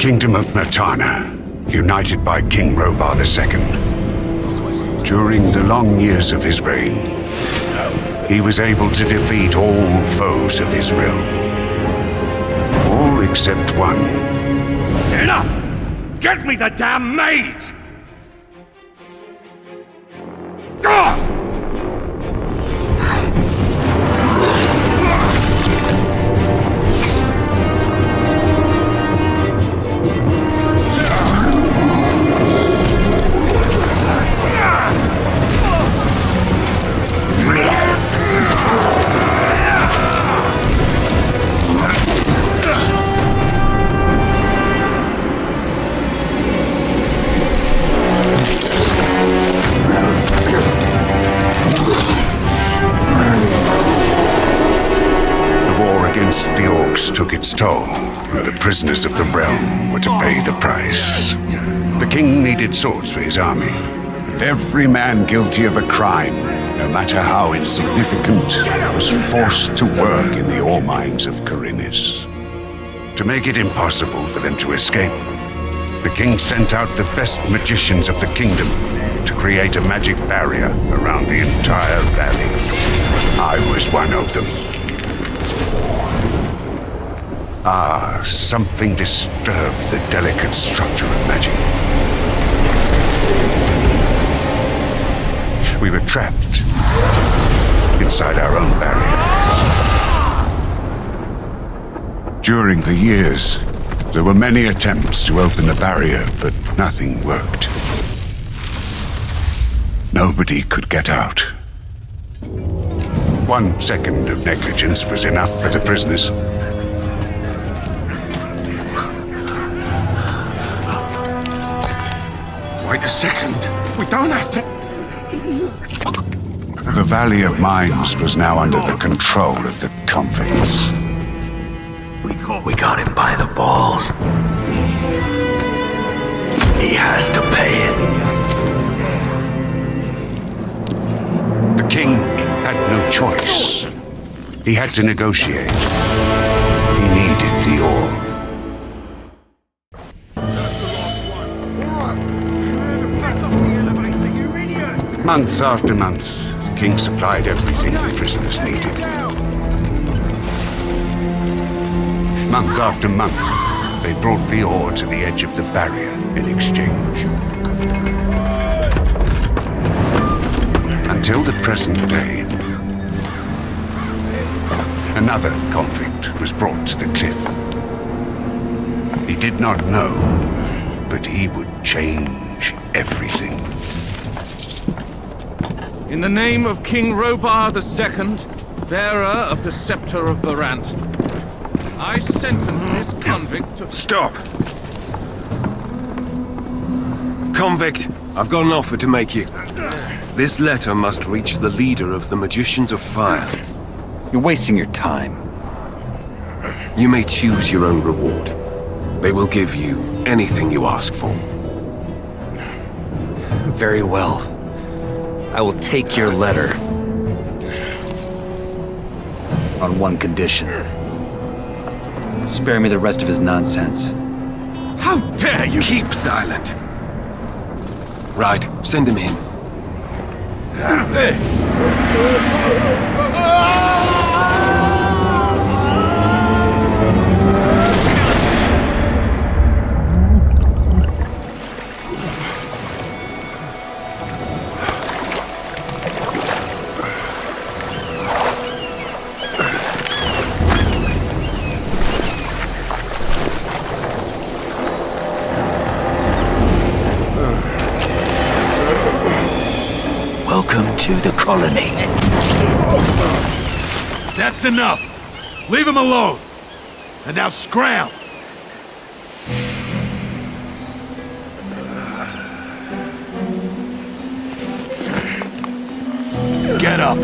kingdom of Mertana, united by King Robar II. During the long years of his reign, he was able to defeat all foes of his realm. All except one. Enough! Get me the damn mage! Ah! Took its toll, and the prisoners of the realm were to pay the price. The king needed swords for his army, and every man guilty of a crime, no matter how insignificant, was forced to work in the ore mines of Khorinis. To make it impossible for them to escape, the king sent out the best magicians of the kingdom to create a magic barrier around the entire valley. I was one of them. Something disturbed the delicate structure of magic. We were trapped inside our own barrier. During the years, there were many attempts to open the barrier, but nothing worked. Nobody could get out. 1 second of negligence was enough for the prisoners. Wait a second. We don't have to... The Valley of Mines was now under the control of the convicts. We got him by the balls. He has to pay it. The king had no choice. He had to negotiate. He needed the ore. Month after month, the king supplied everything the prisoners needed. Month after month, they brought the ore to the edge of the barrier in exchange. Until the present day, another convict was brought to the cliff. He did not know, but he would change everything. In the name of King Robar II, bearer of the Scepter of Varant, I sentence this convict to... Stop! Convict, I've got an offer to make you. This letter must reach the leader of the Magicians of Fire. You're wasting your time. You may choose your own reward. They will give you anything you ask for. Very well. I will take your letter. On one condition. Spare me the rest of his nonsense. How dare you! Keep silent. Right, send him in. Welcome to the colony. That's enough! Leave him alone! And now scram! Get up!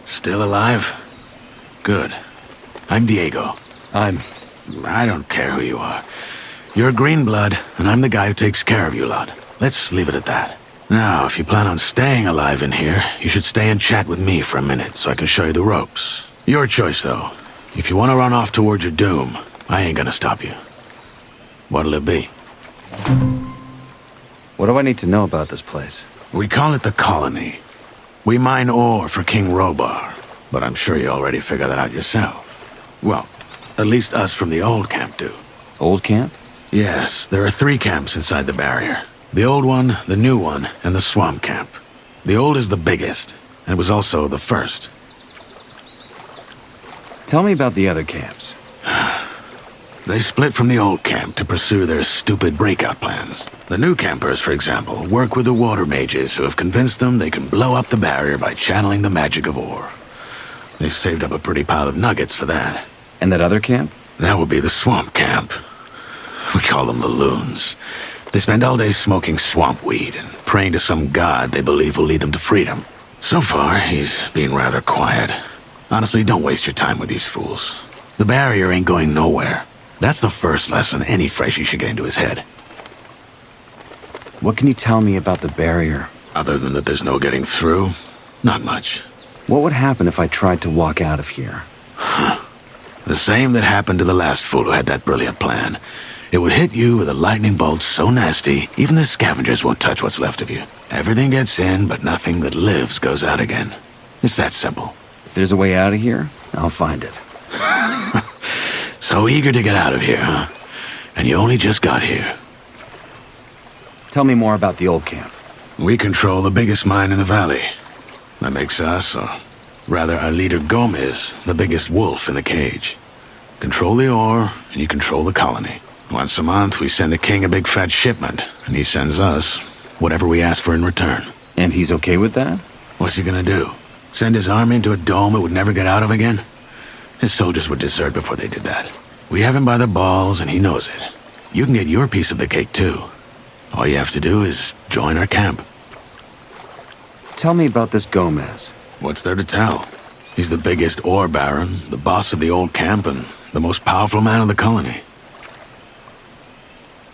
Still alive? Good. I'm Diego. I don't care who you are. You're green blood, and I'm the guy who takes care of you lot. Let's leave it at that. Now, if you plan on staying alive in here, you should stay and chat with me for a minute so I can show you the ropes. Your choice, though. If you want to run off towards your doom, I ain't gonna stop you. What'll it be? What do I need to know about this place? We call it the Colony. We mine ore for King Robar, but I'm sure you already figured that out yourself. Well, at least us from the old camp do. Old camp? Yes, there are 3 camps inside the barrier. The old one, the new one, and the swamp camp. The old is the biggest, and was also the first. Tell me about the other camps. They split from the old camp to pursue their stupid breakout plans. The new campers, for example, work with the water mages who have convinced them they can blow up the barrier by channeling the magic of ore. They've saved up a pretty pile of nuggets for that. And that other camp? That would be the swamp camp. We call them the loons. They spend all day smoking swamp weed and praying to some god they believe will lead them to freedom. So far, he's been rather quiet. Honestly, don't waste your time with these fools. The barrier ain't going nowhere. That's the first lesson any freshie should get into his head. What can you tell me about the barrier? Other than that there's no getting through, not much. What would happen if I tried to walk out of here? The same that happened to the last fool who had that brilliant plan. It would hit you with a lightning bolt so nasty, even the scavengers won't touch what's left of you. Everything gets in, but nothing that lives goes out again. It's that simple. If there's a way out of here, I'll find it. So eager to get out of here, huh? And you only just got here. Tell me more about the old camp. We control the biggest mine in the valley. That makes us, or rather our leader Gomez, the biggest wolf in the cage. Control the ore, and you control the colony. Once a month, we send the king a big fat shipment, and he sends us whatever we ask for in return. And he's okay with that? What's he gonna do? Send his army into a dome it would never get out of again? His soldiers would desert before they did that. We have him by the balls, and he knows it. You can get your piece of the cake, too. All you have to do is join our camp. Tell me about this Gomez. What's there to tell? He's the biggest ore baron, the boss of the old camp, and the most powerful man in the colony.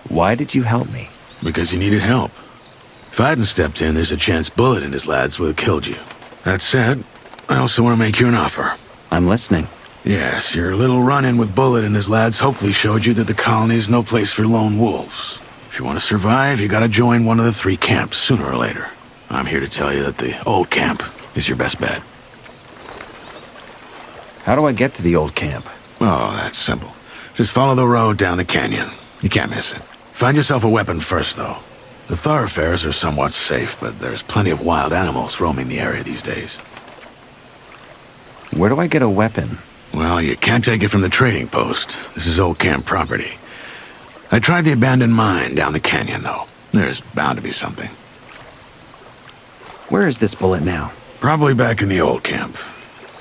Why did you help me? Because you needed help. If I hadn't stepped in, there's a chance Bullet and his lads would have killed you. That said, I also want to make you an offer. I'm listening. Yes, your little run-in with Bullet and his lads hopefully showed you that the colony is no place for lone wolves. If you want to survive, you gotta join one of the 3 camps sooner or later. I'm here to tell you that the old camp is your best bet. How do I get to the old camp? Oh, that's simple. Just follow the road down the canyon. You can't miss it. Find yourself a weapon first, though. The thoroughfares are somewhat safe, but there's plenty of wild animals roaming the area these days. Where do I get a weapon? Well, you can't take it from the trading post. This is old camp property. I tried the abandoned mine down the canyon, though. There's bound to be something. Where is this Bullet now? Probably back in the old camp.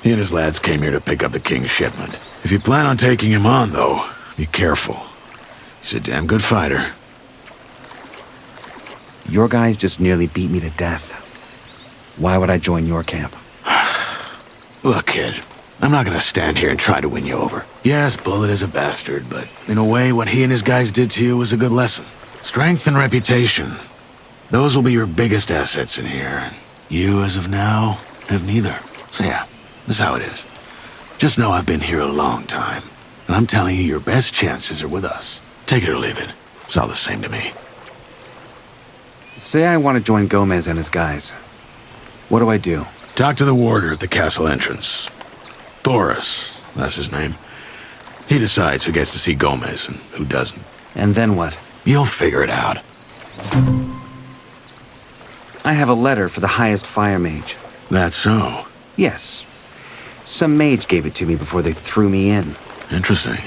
He and his lads came here to pick up the king's shipment. If you plan on taking him on, though, be careful. He's a damn good fighter. Your guys just nearly beat me to death. Why would I join your camp? Look, kid, I'm not gonna stand here and try to win you over. Yes, Bullet is a bastard, but in a way, what he and his guys did to you was a good lesson. Strength and reputation. Those will be your biggest assets in here, and you, as of now, have neither. So yeah, this is how it is. Just know I've been here a long time, and I'm telling you your best chances are with us. Take it or leave it. It's all the same to me. Say I want to join Gomez and his guys. What do I do? Talk to the warder at the castle entrance. Thoris, that's his name. He decides who gets to see Gomez and who doesn't. And then what? You'll figure it out. I have a letter for the highest fire mage. That's so. Yes. Some mage gave it to me before they threw me in. Interesting.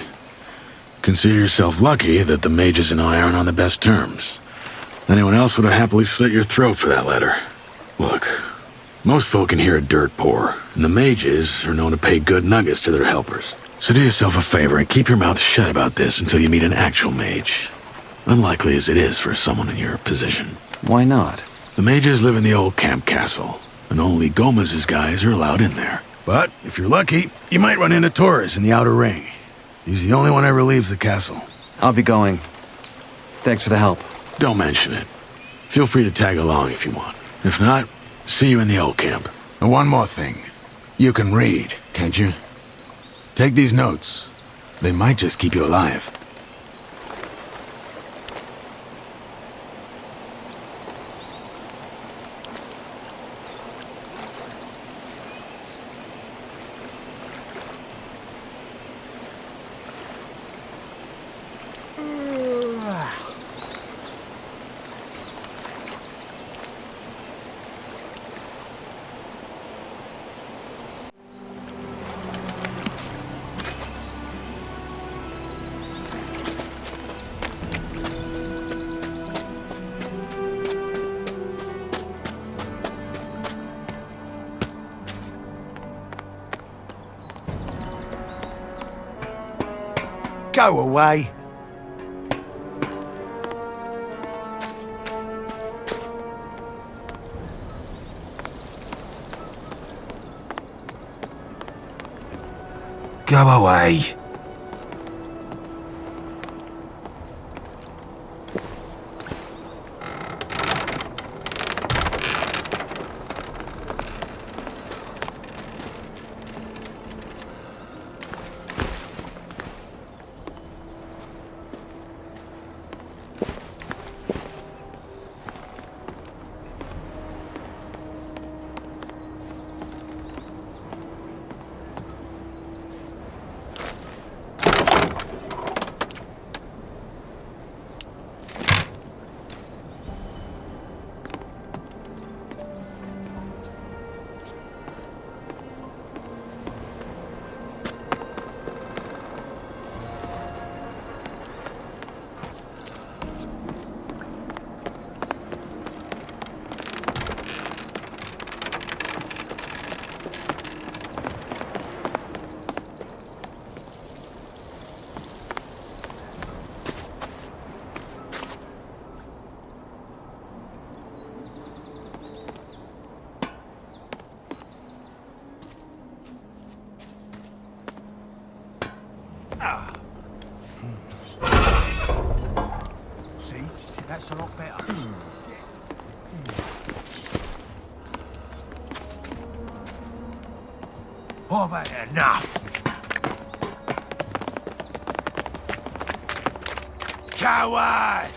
Consider yourself lucky that the mages and I aren't on the best terms. Anyone else would have happily slit your throat for that letter. Look, most folk in here are dirt poor, and the mages are known to pay good nuggets to their helpers. So do yourself a favor and keep your mouth shut about this until you meet an actual mage. Unlikely as it is for someone in your position. Why not? The mages live in the old camp castle, and only Gomez's guys are allowed in there. But if you're lucky, you might run into Torres in the outer ring. He's the only one ever leaves the castle. I'll be going. Thanks for the help. Don't mention it. Feel free to tag along if you want. If not, see you in the old camp. And one more thing. You can read, can't you? Take these notes. They might just keep you alive. Go away. Go away. See? That's a lot better. I've had enough. Coward!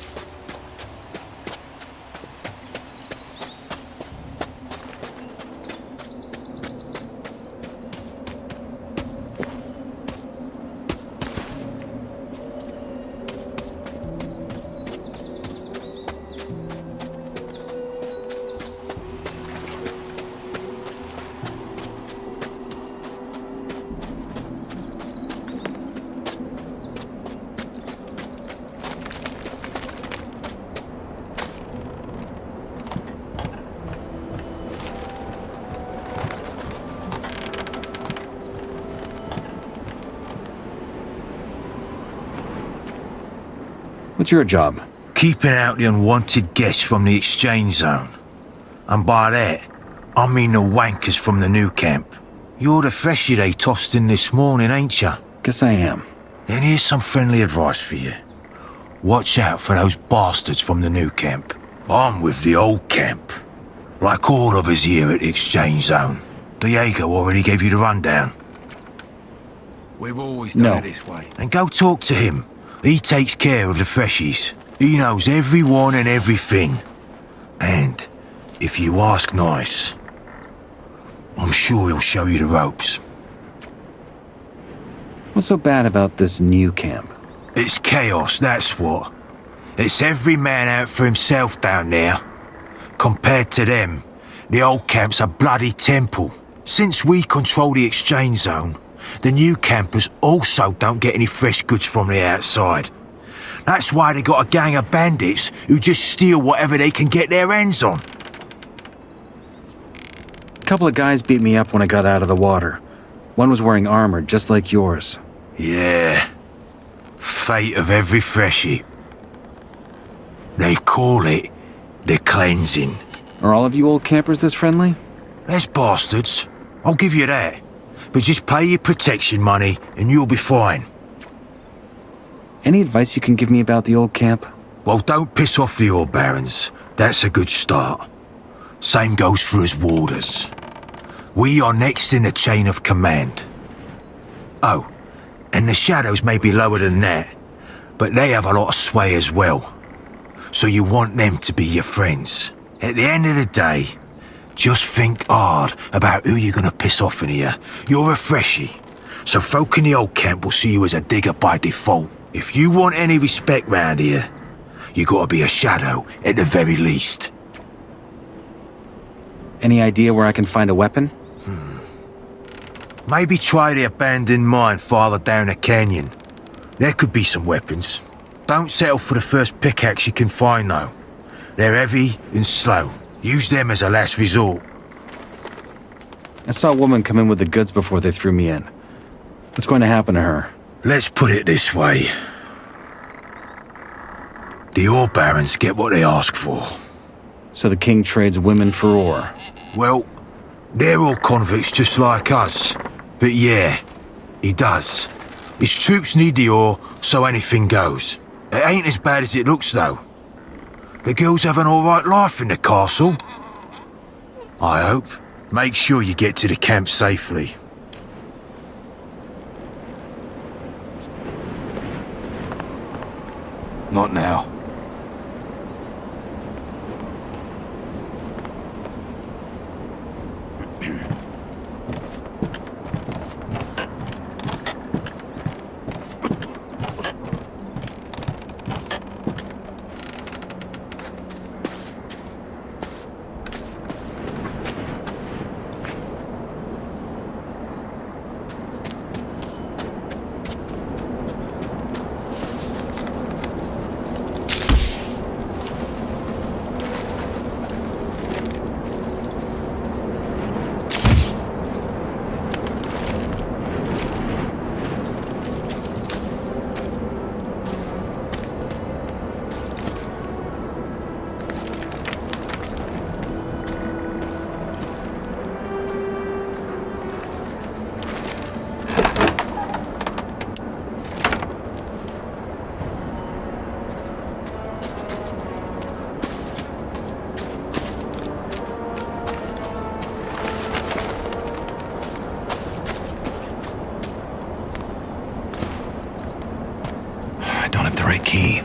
What's your job? Keeping out the unwanted guests from the exchange zone. And by that, I mean the wankers from the new camp. You're the freshie they tossed in this morning, ain't ya? Guess I am. Then here's some friendly advice for you. Watch out for those bastards from the new camp. I'm with the old camp. Like all of us here at the exchange zone. Diego already gave you the rundown. We've always done it this way. And go talk to him. He takes care of the freshies. He knows everyone and everything. And if you ask nice, I'm sure he'll show you the ropes. What's so bad about this new camp? It's chaos, that's what. It's every man out for himself down there. Compared to them, the old camp's a bloody temple. Since we control the exchange zone, the new campers also don't get any fresh goods from the outside. That's why they got a gang of bandits who just steal whatever they can get their hands on. A couple of guys beat me up when I got out of the water. One was wearing armor just like yours. Yeah. Fate of every freshie. They call it the cleansing. Are all of you old campers this friendly? There's bastards. I'll give you that. But just pay your protection money and you'll be fine. Any advice you can give me about the old camp? Well, don't piss off the ore barons. That's a good start. Same goes for us warders. We are next in the chain of command. Oh, and the shadows may be lower than that, but they have a lot of sway as well. So you want them to be your friends. At the end of the day, just think hard about who you're gonna piss off in here. You're a freshie, so folk in the old camp will see you as a digger by default. If you want any respect round here, you gotta be a shadow at the very least. Any idea where I can find a weapon? Maybe try the abandoned mine farther down the canyon. There could be some weapons. Don't settle for the first pickaxe you can find though. They're heavy and slow. Use them as a last resort. I saw a woman come in with the goods before they threw me in. What's going to happen to her? Let's put it this way. The ore barons get what they ask for. So the king trades women for ore. Well, they're all convicts just like us. But yeah, he does. His troops need the ore, so anything goes. It ain't as bad as it looks though. The girls have an alright life in the castle. I hope. Make sure you get to the camp safely. Not now. Key.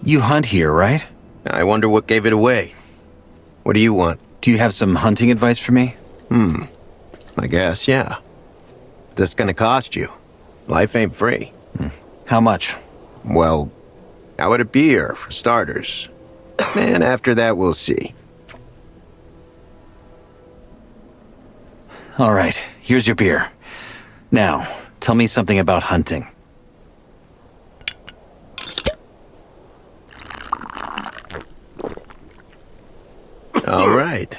You hunt here, right? I wonder what gave it away. What do you want? Do you have some hunting advice for me? I guess, yeah. That's gonna cost you. Life ain't free. How much? Well, how would it be here, for starters? And after that, we'll see. All right, here's your beer. Now, tell me something about hunting. All right.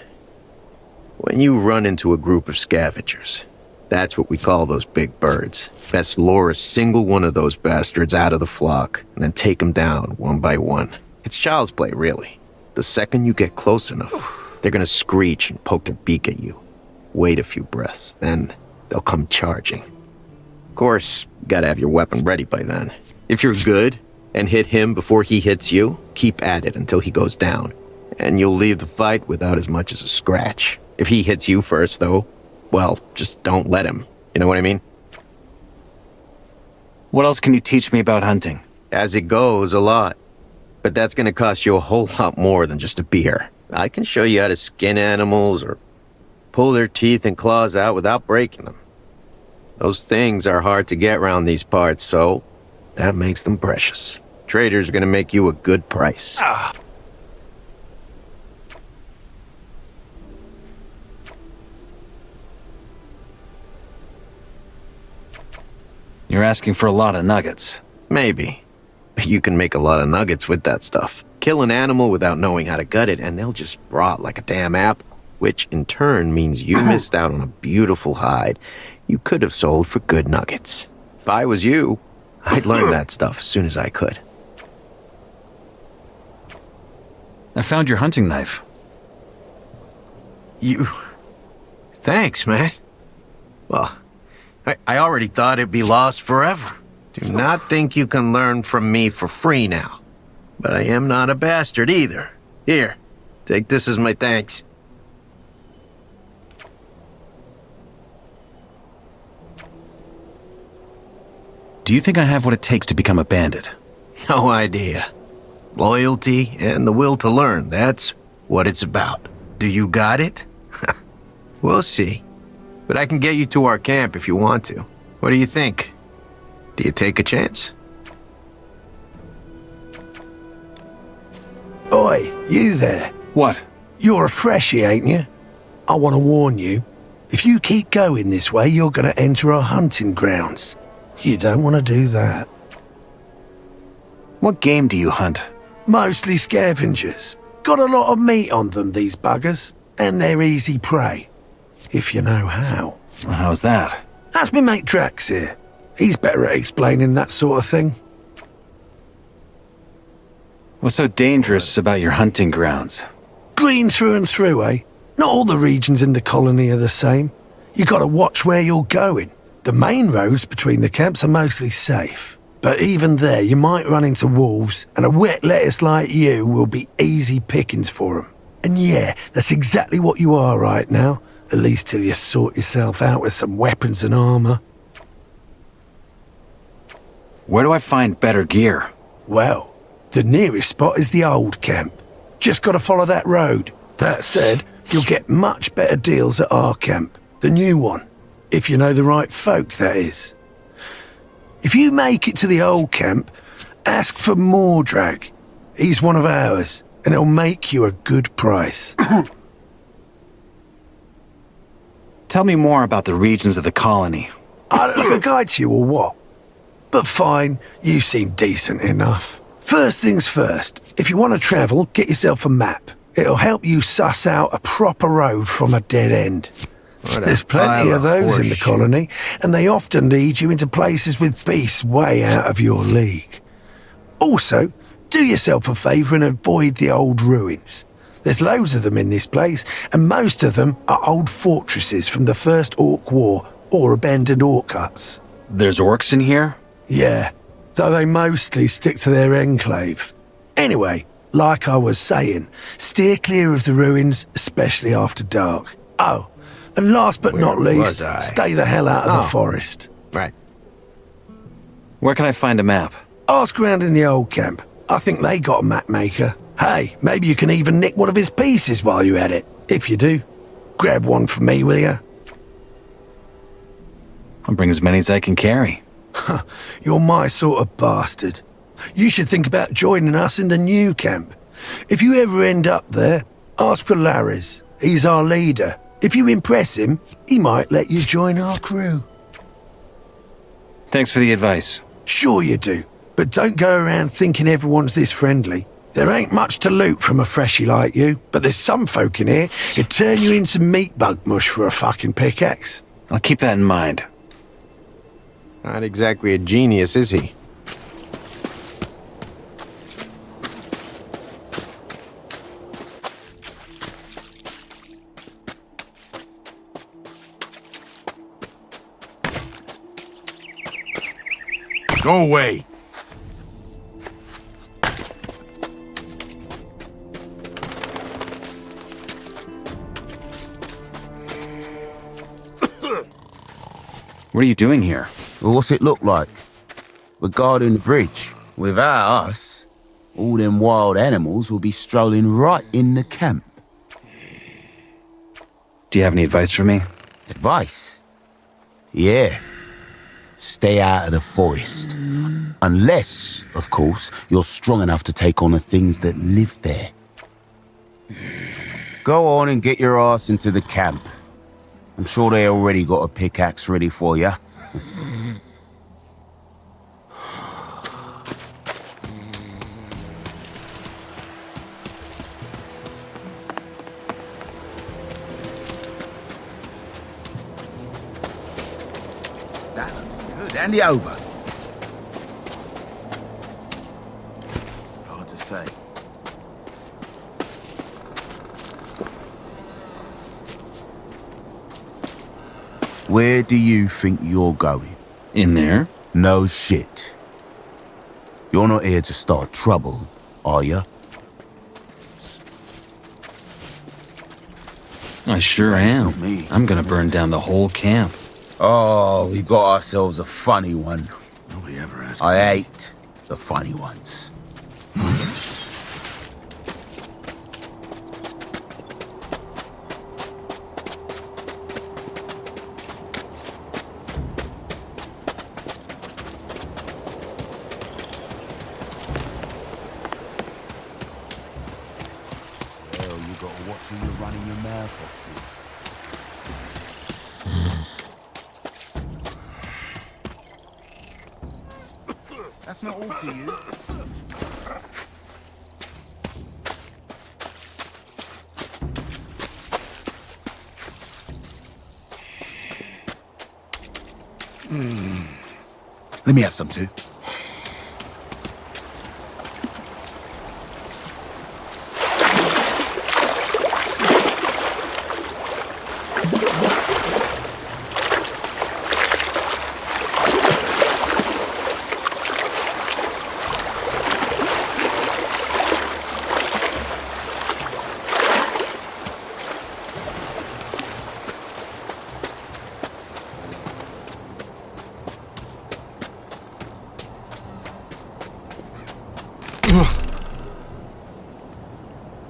When you run into a group of scavengers, that's what we call those big birds. Best lure a single one of those bastards out of the flock, and then take them down one by one. It's child's play, really. The second you get close enough, they're gonna screech and poke their beak at you. Wait a few breaths, then they'll come charging. Of course, you gotta have your weapon ready by then. If you're good and hit him before he hits you, keep at it until he goes down, and you'll leave the fight without as much as a scratch. If he hits you first, though, well, just don't let him. You know what I mean? What else can you teach me about hunting? As it goes, a lot. But that's gonna cost you a whole lot more than just a beer. I can show you how to skin animals or pull their teeth and claws out without breaking them. Those things are hard to get around these parts, so that makes them precious. Traders are gonna make you a good price. You're asking for a lot of nuggets. Maybe. But you can make a lot of nuggets with that stuff. Kill an animal without knowing how to gut it, and they'll just rot like a damn apple. Which in turn means you missed out on a beautiful hide you could have sold for good nuggets. If I was you, I'd learn that stuff as soon as I could. I found your hunting knife. Thanks, man. Well, I already thought it'd be lost forever. Do not think you can learn from me for free now. But I am not a bastard either. Here, take this as my thanks. Do you think I have what it takes to become a bandit? No idea. Loyalty and the will to learn, that's what it's about. Do you got it? We'll see. But I can get you to our camp if you want to. What do you think? Do you take a chance? Oi, you there. What? You're a freshie, ain't you? I want to warn you. If you keep going this way, you're going to enter our hunting grounds. You don't want to do that. What game do you hunt? Mostly scavengers. Got a lot of meat on them, these buggers. And they're easy prey. If you know how. How's that? That's me mate Drax here. He's better at explaining that sort of thing. What's so dangerous about your hunting grounds? Green through and through, eh? Not all the regions in the colony are the same. You gotta watch where you're going. The main roads between the camps are mostly safe. But even there, you might run into wolves, and a wet lettuce like you will be easy pickings for them. And yeah, that's exactly what you are right now. At least till you sort yourself out with some weapons and armor. Where do I find better gear? Well, the nearest spot is the old camp. Just gotta follow that road. That said, you'll get much better deals at our camp, the new one. If you know the right folk, that is. If you make it to the old camp, ask for Mordrag. He's one of ours, and he'll make you a good price. Tell me more about the regions of the colony. I look like a guide to you or what? But fine, you seem decent enough. First things first, if you want to travel, get yourself a map. It'll help you suss out a proper road from a dead end. There's plenty of those in the colony, and they often lead you into places with beasts way out of your league. Also, do yourself a favour and avoid the old ruins. There's loads of them in this place, and most of them are old fortresses from the First Orc War or abandoned orc huts. There's orcs in here? Yeah, though they mostly stick to their enclave. Anyway, like I was saying, steer clear of the ruins, especially after dark. Oh, and last but not least, stay the hell out of the forest. Right. Where can I find a map? Ask around in the old camp. I think they got a map maker. Hey, maybe you can even nick one of his pieces while you're at it. If you do, grab one for me, will ya? I'll bring as many as I can carry. You're my sort of bastard. You should think about joining us in the new camp. If you ever end up there, ask for Larry's. He's our leader. If you impress him, he might let you join our crew. Thanks for the advice. Sure you do, but don't go around thinking everyone's this friendly. There ain't much to loot from a freshie like you, but there's some folk in here who'd turn you into meat bug mush for a fucking pickaxe. I'll keep that in mind. Not exactly a genius, is he? Go away. What are you doing here? Well, what's it look like? We're guarding the bridge. Without us, all them wild animals will be strolling right in the camp. Do you have any advice for me? Advice? Yeah. Stay out of the forest. Unless, of course, you're strong enough to take on the things that live there. Go on and get your ass into the camp. I'm sure they already got a pickaxe ready for you. That looks good. Hand it over. Hard to say. Where do you think you're going? In there? No shit. You're not here to start trouble, are you? I sure am. I'm gonna burn down the whole camp. Oh, we got ourselves a funny one. Nobody ever asked. I hate the funny ones. Well, you gotta watch who you're running your mouth off to. That's not all for you. Let me have some too.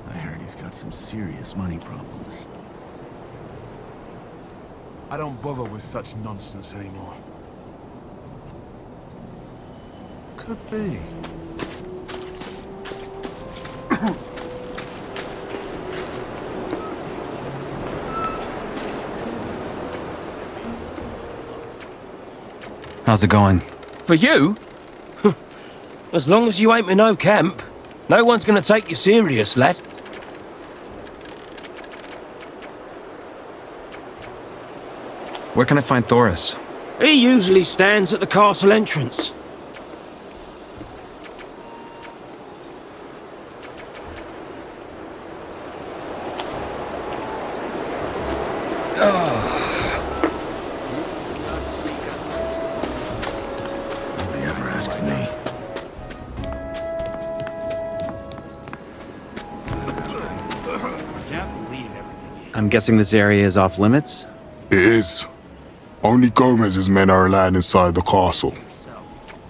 I heard he's got some serious money problems. I don't bother with such nonsense anymore. Could be. How's it going? For you? As long as you ain't in no camp, no one's gonna take you serious, lad. Where can I find Thoris? He usually stands at the castle entrance. Nobody ever asked me. I'm guessing this area is off limits? It is. Only Gomez's men are allowed inside the castle.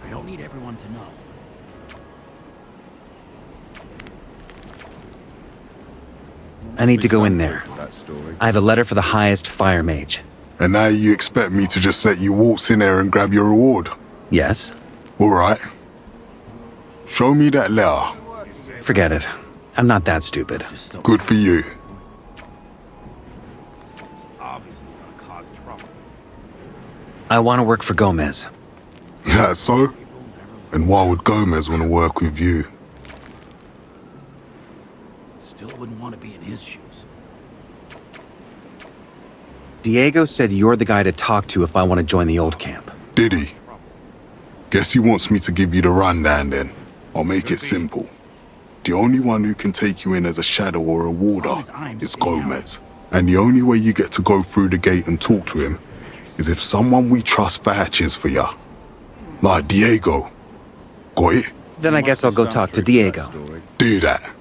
I don't need everyone to know. I need to go in there. I have a letter for the highest fire mage. And now you expect me to just let you waltz in there and grab your reward? Yes? All right. Show me that letter. Forget it. I'm not that stupid. Good for you. I want to work for Gomez. That's so? And why would Gomez want to work with you? Still wouldn't want to be in his shoes. Diego said you're the guy to talk to if I want to join the old camp. Did he? Guess he wants me to give you the rundown then. I'll make it simple. The only one who can take you in as a shadow or a warder is Gomez. And the only way you get to go through the gate and talk to him is if someone we trust vouches for ya. Like Diego. Got it? Then I guess I'll go talk to Diego. Do that.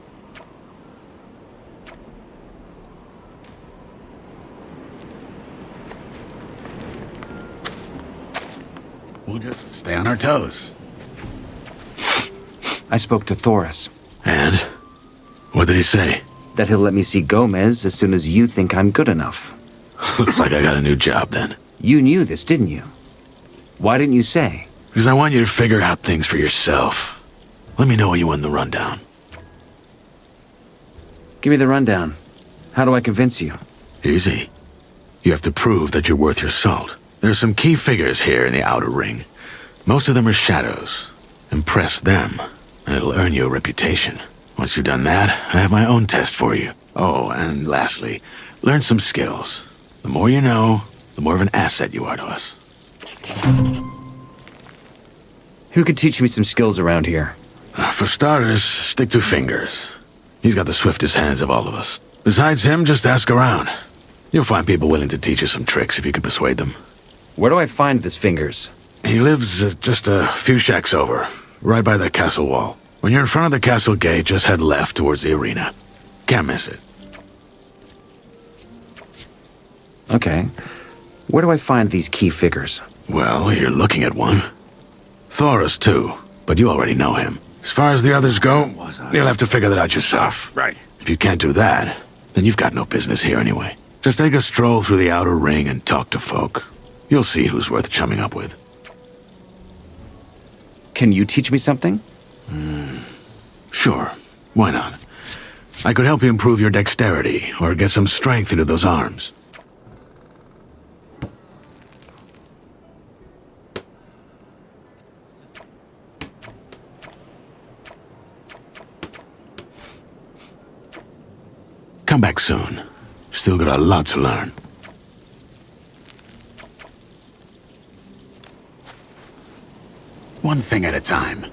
We'll just stay on our toes. I spoke to Thoris. And? What did he say? That he'll let me see Gomez as soon as you think I'm good enough. Looks like I got a new job then. You knew this, didn't you? Why didn't you say? Because I want you to figure out things for yourself. Let me know when you win the rundown. Give me the rundown. How do I convince you? Easy. You have to prove that you're worth your salt. There are some key figures here in the outer ring. Most of them are shadows. Impress them, and it'll earn you a reputation. Once you've done that, I have my own test for you. Oh, and lastly, learn some skills. The more you know, the more of an asset you are to us. Who could teach me some skills around here? For starters, stick to Fingers. He's got the swiftest hands of all of us. Besides him, just ask around. You'll find people willing to teach you some tricks if you can persuade them. Where do I find this Fingers? He lives just a few shacks over, right by the castle wall. When you're in front of the castle gate, just head left towards the arena. Can't miss it. Okay. Where do I find these key figures? Well, you're looking at one. Thoris, too, but you already know him. As far as the others go, you'll have to figure that out yourself. Right. If you can't do that, then you've got no business here anyway. Just take a stroll through the outer ring and talk to folk. You'll see who's worth chumming up with. Can you teach me something? Sure. Why not? I could help you improve your dexterity, or get some strength into those arms. Come back soon. Still got a lot to learn. One thing at a time.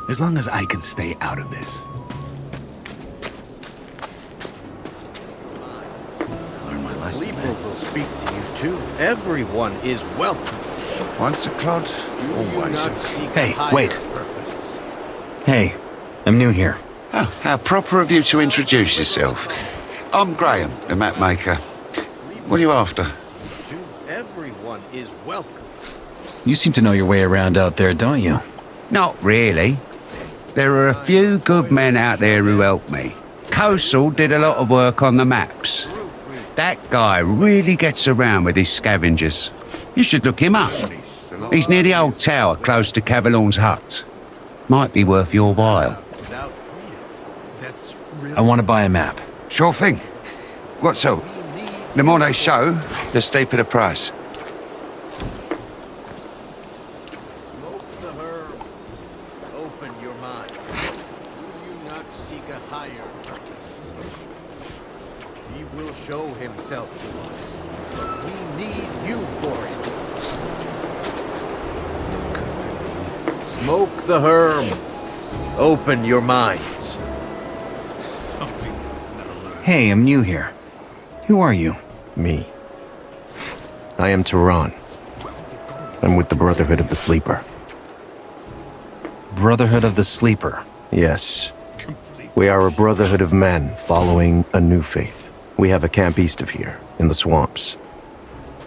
As long as I can stay out of this. Learn my lesson. Sleeper will speak to you too. Everyone is welcome. Once a clod, always a... Hey, wait. Hey, I'm new here. Oh, how proper of you to introduce yourself. I'm Graham, the map maker. What are you after? Everyone is welcome. You seem to know your way around out there, don't you? Not really. There are a few good men out there who help me. Kosel did a lot of work on the maps. That guy really gets around with his scavengers. You should look him up. He's near the old tower close to Cavallon's hut. Might be worth your while. I want to buy a map. Sure thing. What so? The more they show, the steeper the price. Smoke the herb. Open your mind. Do you not seek a higher purpose? He will show himself to us. We need you for it. Smoke the herb. Open your minds. Hey, I'm new here. Who are you? Me. I am Tehran. I'm with the Brotherhood of the Sleeper. Brotherhood of the Sleeper. Yes. We are a brotherhood of men following a new faith. We have a camp east of here, in the swamps.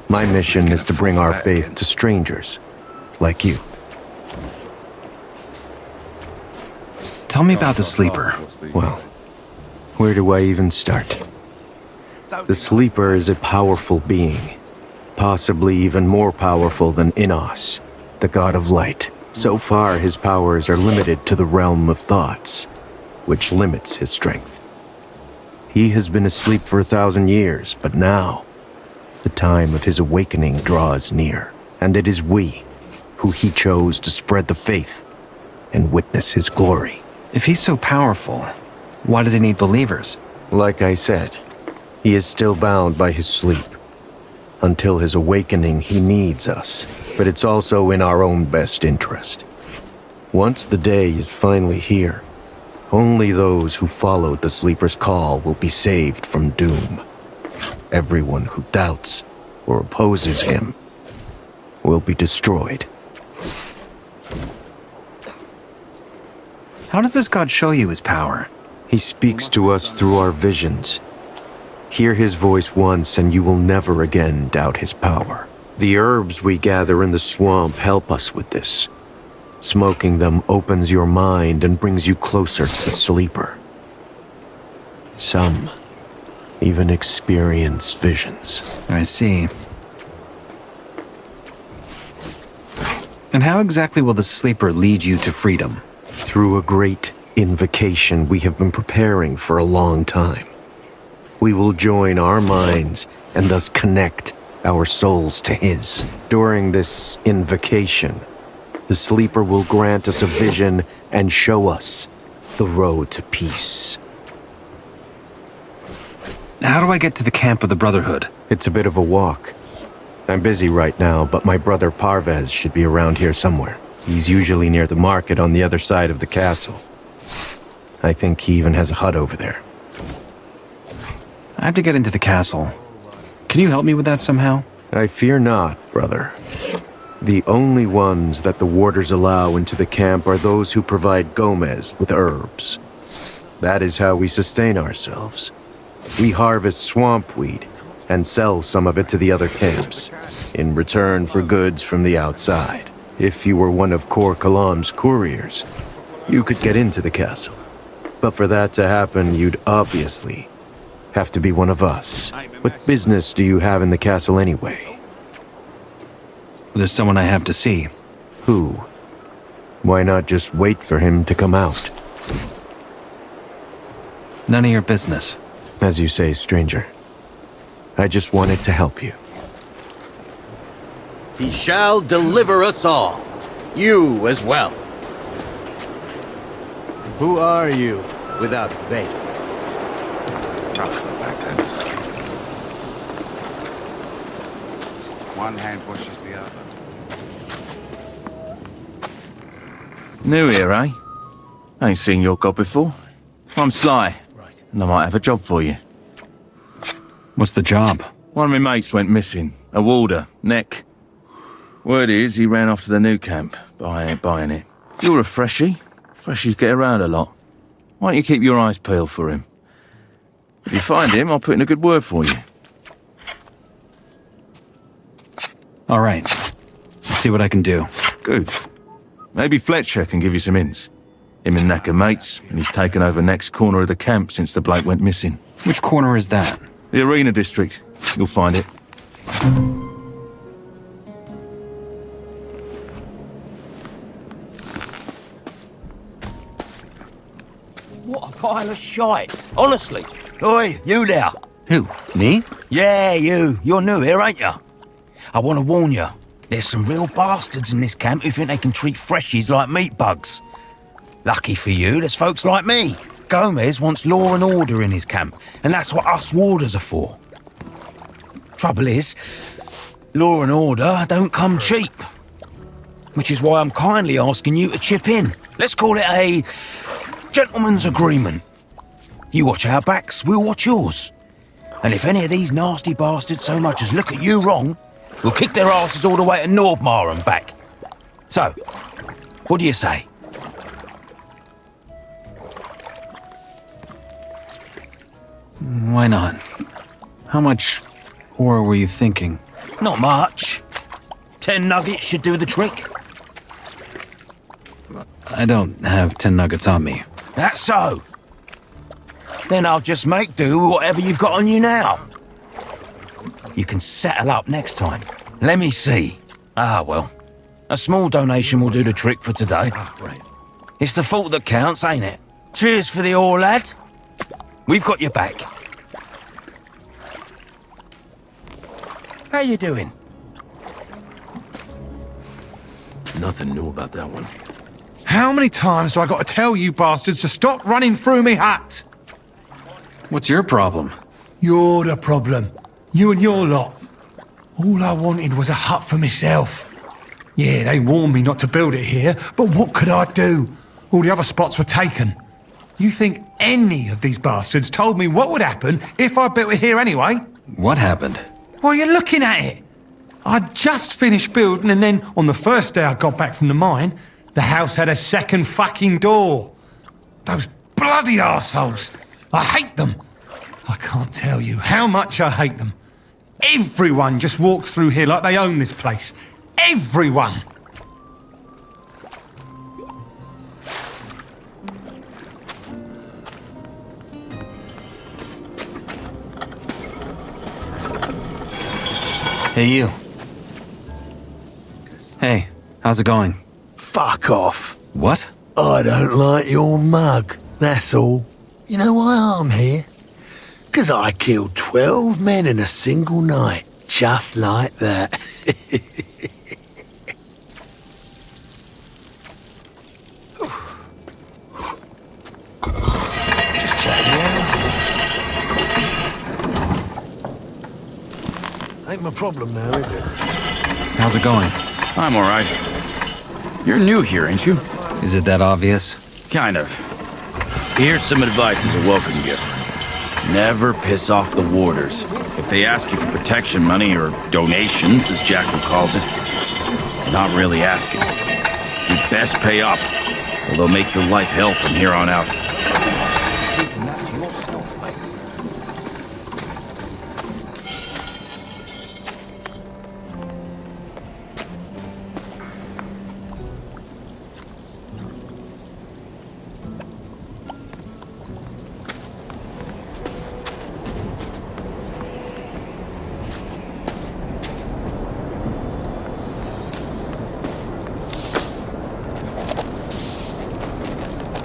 My mission is to bring our faith to strangers, like you. Tell me about the sleeper. Well, where do I even start? The sleeper is a powerful being, possibly even more powerful than Innos, the god of light. So far, his powers are limited to the realm of thoughts, which limits his strength. He has been asleep for 1,000 years, but now, the time of his awakening draws near, and it is we who he chose to spread the faith and witness his glory. If he's so powerful, why does he need believers? Like I said, he is still bound by his sleep. Until his awakening, he needs us, but it's also in our own best interest. Once the day is finally here, only those who followed the sleeper's call will be saved from doom. Everyone who doubts or opposes him will be destroyed. How does this god show you his power? He speaks to us through our visions. Hear his voice once and you will never again doubt his power. The herbs we gather in the swamp help us with this. Smoking them opens your mind and brings you closer to the sleeper. Some even experience visions. I see. And how exactly will the sleeper lead you to freedom? Through a great invocation we have been preparing for a long time. We will join our minds and thus connect our souls to his. During this invocation, the sleeper will grant us a vision and show us the road to peace. How do I get to the camp of the Brotherhood? It's a bit of a walk. I'm busy right now, but my brother Parvez should be around here somewhere. He's usually near the market on the other side of the castle. I think he even has a hut over there. I have to get into the castle. Can you help me with that somehow? I fear not, brother. The only ones that the warders allow into the camp are those who provide Gomez with herbs. That is how we sustain ourselves. We harvest swamp weed and sell some of it to the other camps, in return for goods from the outside. If you were one of Kor Kalam's couriers, you could get into the castle. But for that to happen, you'd obviously have to be one of us. What business do you have in the castle anyway? There's someone I have to see. Who? Why not just wait for him to come out? None of your business. As you say, stranger. I just wanted to help you. He shall deliver us all. You as well. Who are you without faith? Rough back then. One hand washes the other. New here, eh? Ain't seen your god before. I'm Sly, and I might have a job for you. What's the job? One of my mates went missing. A warder, Neck. Word is, he ran off to the new camp, but I ain't buying it. You're a freshie. Freshies get around a lot. Why don't you keep your eyes peeled for him? If you find him, I'll put in a good word for you. All right. Let's see what I can do. Good. Maybe Fletcher can give you some hints. Him and Knack are mates, and he's taken over next corner of the camp since the bloke went missing. Which corner is that? The Arena District. You'll find it. What a pile of shite, honestly. Oi, you there. Who? Me? Yeah, you. You're new here, ain't you? I want to warn you. There's some real bastards in this camp who think they can treat freshies like meat bugs. Lucky for you, there's folks like me. Gomez wants law and order in his camp, and that's what us warders are for. Trouble is, law and order don't come cheap. Which is why I'm kindly asking you to chip in. Let's call it a gentleman's agreement. You watch our backs, we'll watch yours. And if any of these nasty bastards so much as look at you wrong, we'll kick their asses all the way to Nordmar and back. So, what do you say? Why not? How much ore were you thinking? Not much. 10 nuggets should do the trick. I don't have 10 nuggets on me. That's so. Then I'll just make do with whatever you've got on you now. You can settle up next time. Let me see. Ah, well. A small donation will do the trick for today. Right. It's the thought that counts, ain't it? Cheers for the all, lad. We've got your back. How you doing? Nothing new about that one. How many times do I got to tell you bastards to stop running through me hut? What's your problem? You're the problem. You and your lot. All I wanted was a hut for myself. Yeah, they warned me not to build it here, but what could I do? All the other spots were taken. You think any of these bastards told me what would happen if I built it here anyway? What happened? Well, you're looking at it. I just finished building, and then on the first day I got back from the mine, the house had a second fucking door. Those bloody arseholes. I hate them. I can't tell you how much I hate them. Everyone just walks through here like they own this place. Everyone. Hey, you. Hey, how's it going? Fuck off. What? I don't like your mug, that's all. You know why I'm here? 'Cause I killed 12 men in a single night, just like that. Just chatting around. Ain't my problem now, is it? How's it going? I'm all right. You're new here, ain't you? Is it that obvious? Kind of. Here's some advice as a welcome gift. Never piss off the warders. If they ask you for protection money or donations, as Jackal calls it, they're not really asking. You'd best pay up, or they'll make your life hell from here on out.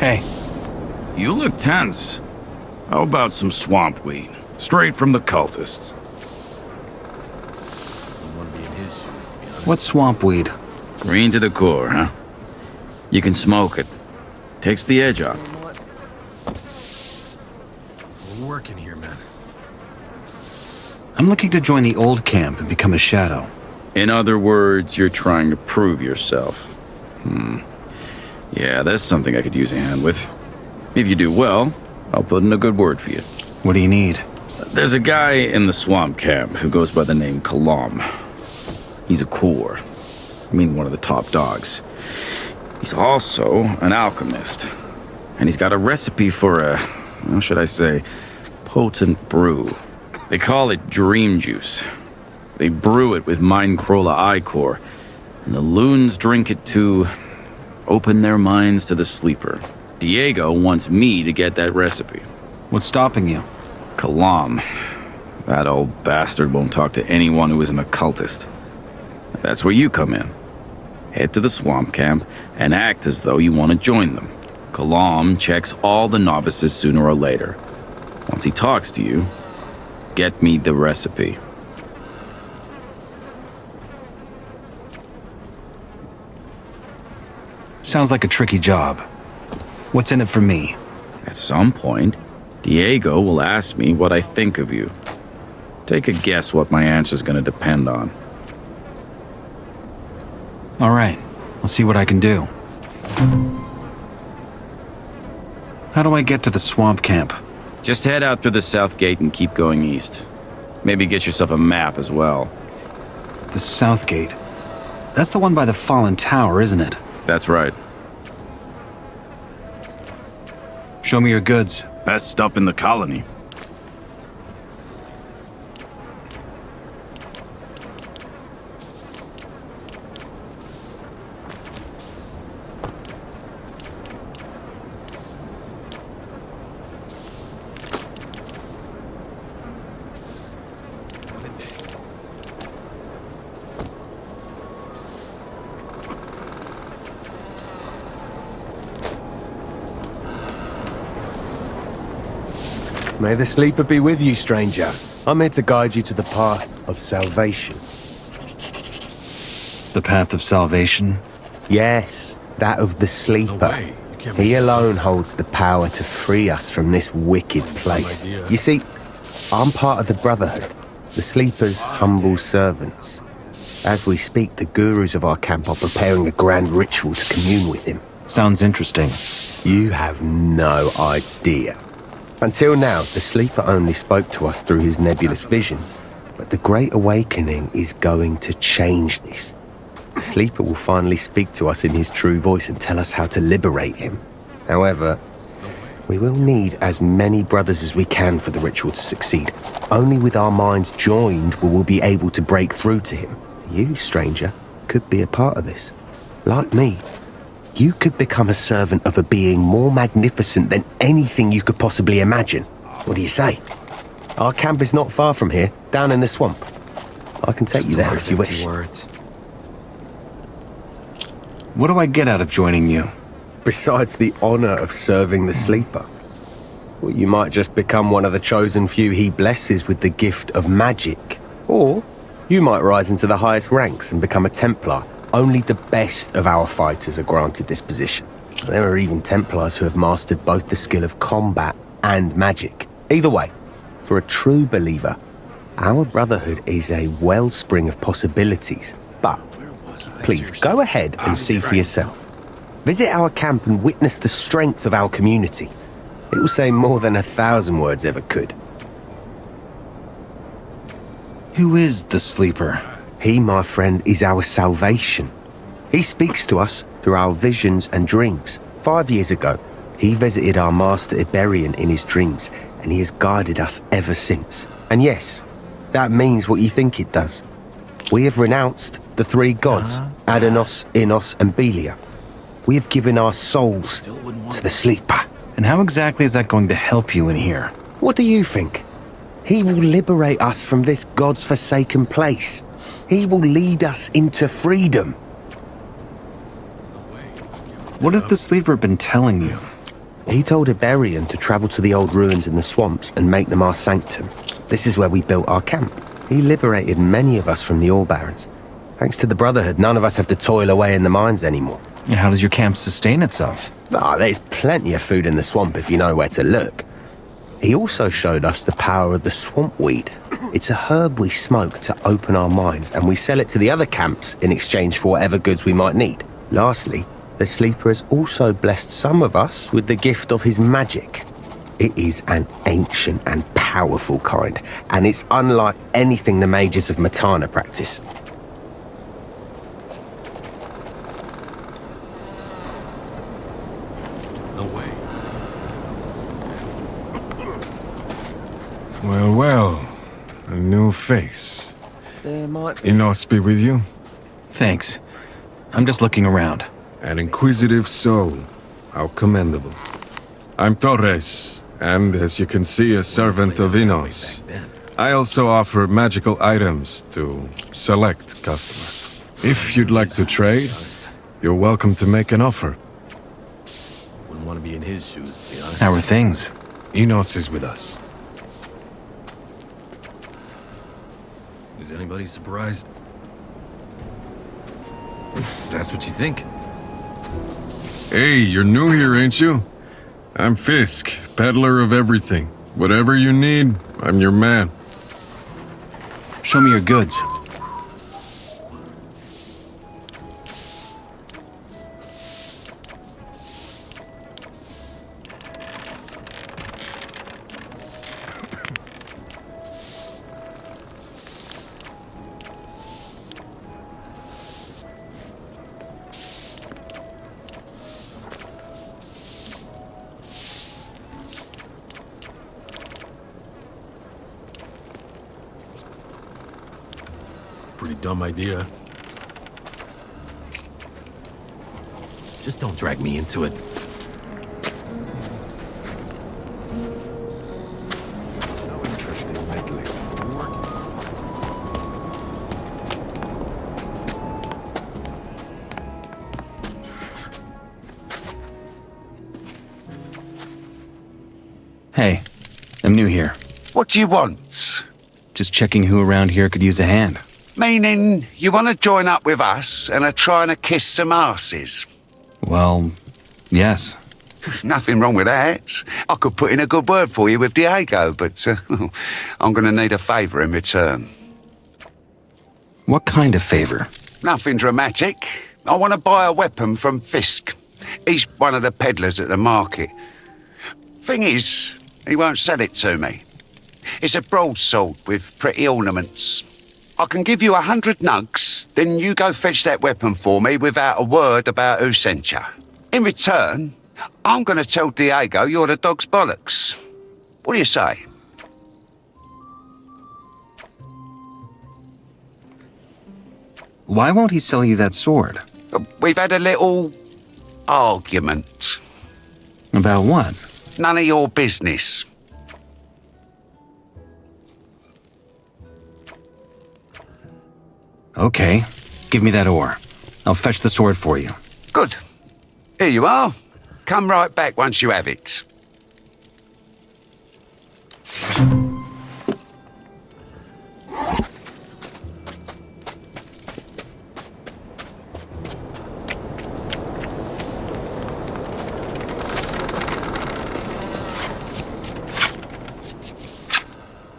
Hey. You look tense. How about some swamp weed? Straight from the cultists. What's swamp weed? Green to the core, huh? You can smoke it. Takes the edge off. We're working here, man. I'm looking to join the old camp and become a shadow. In other words, you're trying to prove yourself. Yeah, that's something I could use a hand with. If you do well, I'll put in a good word for you. What do you need? There's a guy in the swamp camp who goes by the name Kalam. He's a core. I mean, one of the top dogs. He's also an alchemist. And he's got a recipe for a, how should I say, potent brew. They call it dream juice. They brew it with Mindcrawler Ichor, and the loons drink it to open their minds to the sleeper. Diego wants me to get that recipe. What's stopping you? Kalam. That old bastard won't talk to anyone who isn't a cultist. That's where you come in. Head to the swamp camp and act as though you want to join them. Kalam checks all the novices sooner or later. Once he talks to you, get me the recipe. Sounds like a tricky job. What's in it for me? At some point, Diego will ask me what I think of you. Take a guess what my answer's gonna depend on. All right, I'll see what I can do. How do I get to the swamp camp? Just head out through the south gate and keep going east. Maybe get yourself a map as well. The south gate? That's the one by the fallen tower, isn't it? That's right. Show me your goods. Best stuff in the colony. May the sleeper be with you, stranger. I'm here to guide you to the path of salvation. The path of salvation? Yes, that of the sleeper. He alone holds the power to free us from this wicked place. You see, I'm part of the Brotherhood, the sleeper's humble servants. As we speak, the gurus of our camp are preparing a grand ritual to commune with him. Sounds interesting. You have no idea. Until now, the sleeper only spoke to us through his nebulous visions, but the Great Awakening is going to change this. The sleeper will finally speak to us in his true voice and tell us how to liberate him. However, we will need as many brothers as we can for the ritual to succeed. Only with our minds joined will we be able to break through to him. You, stranger, could be a part of this. Like me, you could become a servant of a being more magnificent than anything you could possibly imagine. What do you say? Our camp is not far from here, down in the swamp. I can take you there if you wish. What do I get out of joining you? Besides the honor of serving the sleeper. Well, you might just become one of the chosen few he blesses with the gift of magic. Or you might rise into the highest ranks and become a Templar. Only the best of our fighters are granted this position. There are even Templars who have mastered both the skill of combat and magic. Either way, for a true believer, our Brotherhood is a wellspring of possibilities. But please go ahead and see for yourself. Visit our camp and witness the strength of our community. It will say more than 1,000 words ever could. Who is the sleeper? He, my friend, is our salvation. He speaks to us through our visions and dreams. 5 years ago, he visited our master Iberian in his dreams, and he has guided us ever since. And yes, that means what you think it does. We have renounced the three gods, Adonos, Innos, and Belia. We have given our souls to the sleeper. And how exactly is that going to help you in here? What do you think? He will liberate us from this God's forsaken place. He will lead us into freedom. What has the sleeper been telling you? He told Iberian to travel to the old ruins in the swamps and make them our sanctum. This is where we built our camp. He liberated many of us from the Ore Barons. Thanks to the Brotherhood, none of us have to toil away in the mines anymore. How does your camp sustain itself? There's plenty of food in the swamp if you know where to look. He also showed us the power of the swamp weed. It's a herb we smoke to open our minds, and we sell it to the other camps in exchange for whatever goods we might need. Lastly, the sleeper has also blessed some of us with the gift of his magic. It is an ancient and powerful kind, and it's unlike anything the mages of Matana practice. Well, well, a new face. There might be. Innos be with you? Thanks. I'm just looking around. An inquisitive soul. How commendable. I'm Torres, and as you can see, a servant of Innos. I also offer magical items to select customers. If you'd like to trade, you're welcome to make an offer. Wouldn't want to be in his shoes, to be honest. How are things? Innos is with us. Is anybody surprised? That's what you think. Hey, you're new here, ain't you? I'm Fisk, peddler of everything. Whatever you need, I'm your man. Show me your goods. Pretty dumb idea. Just don't drag me into it. No interest in meddling. Hey, I'm new here. What do you want? Just checking who around here could use a hand. Meaning, you want to join up with us and are trying to kiss some asses? Well, yes. Nothing wrong with that. I could put in a good word for you with Diego, but I'm going to need a favour in return. What kind of favour? Nothing dramatic. I want to buy a weapon from Fisk. He's one of the peddlers at the market. Thing is, he won't sell it to me. It's a broadsword with pretty ornaments. I can give you 100 nugs, then you go fetch that weapon for me without a word about who sent you. In return, I'm going to tell Diego you're the dog's bollocks. What do you say? Why won't he sell you that sword? We've had a little argument. About what? None of your business. Okay, give me that ore. I'll fetch the sword for you. Good. Here you are. Come right back once you have it.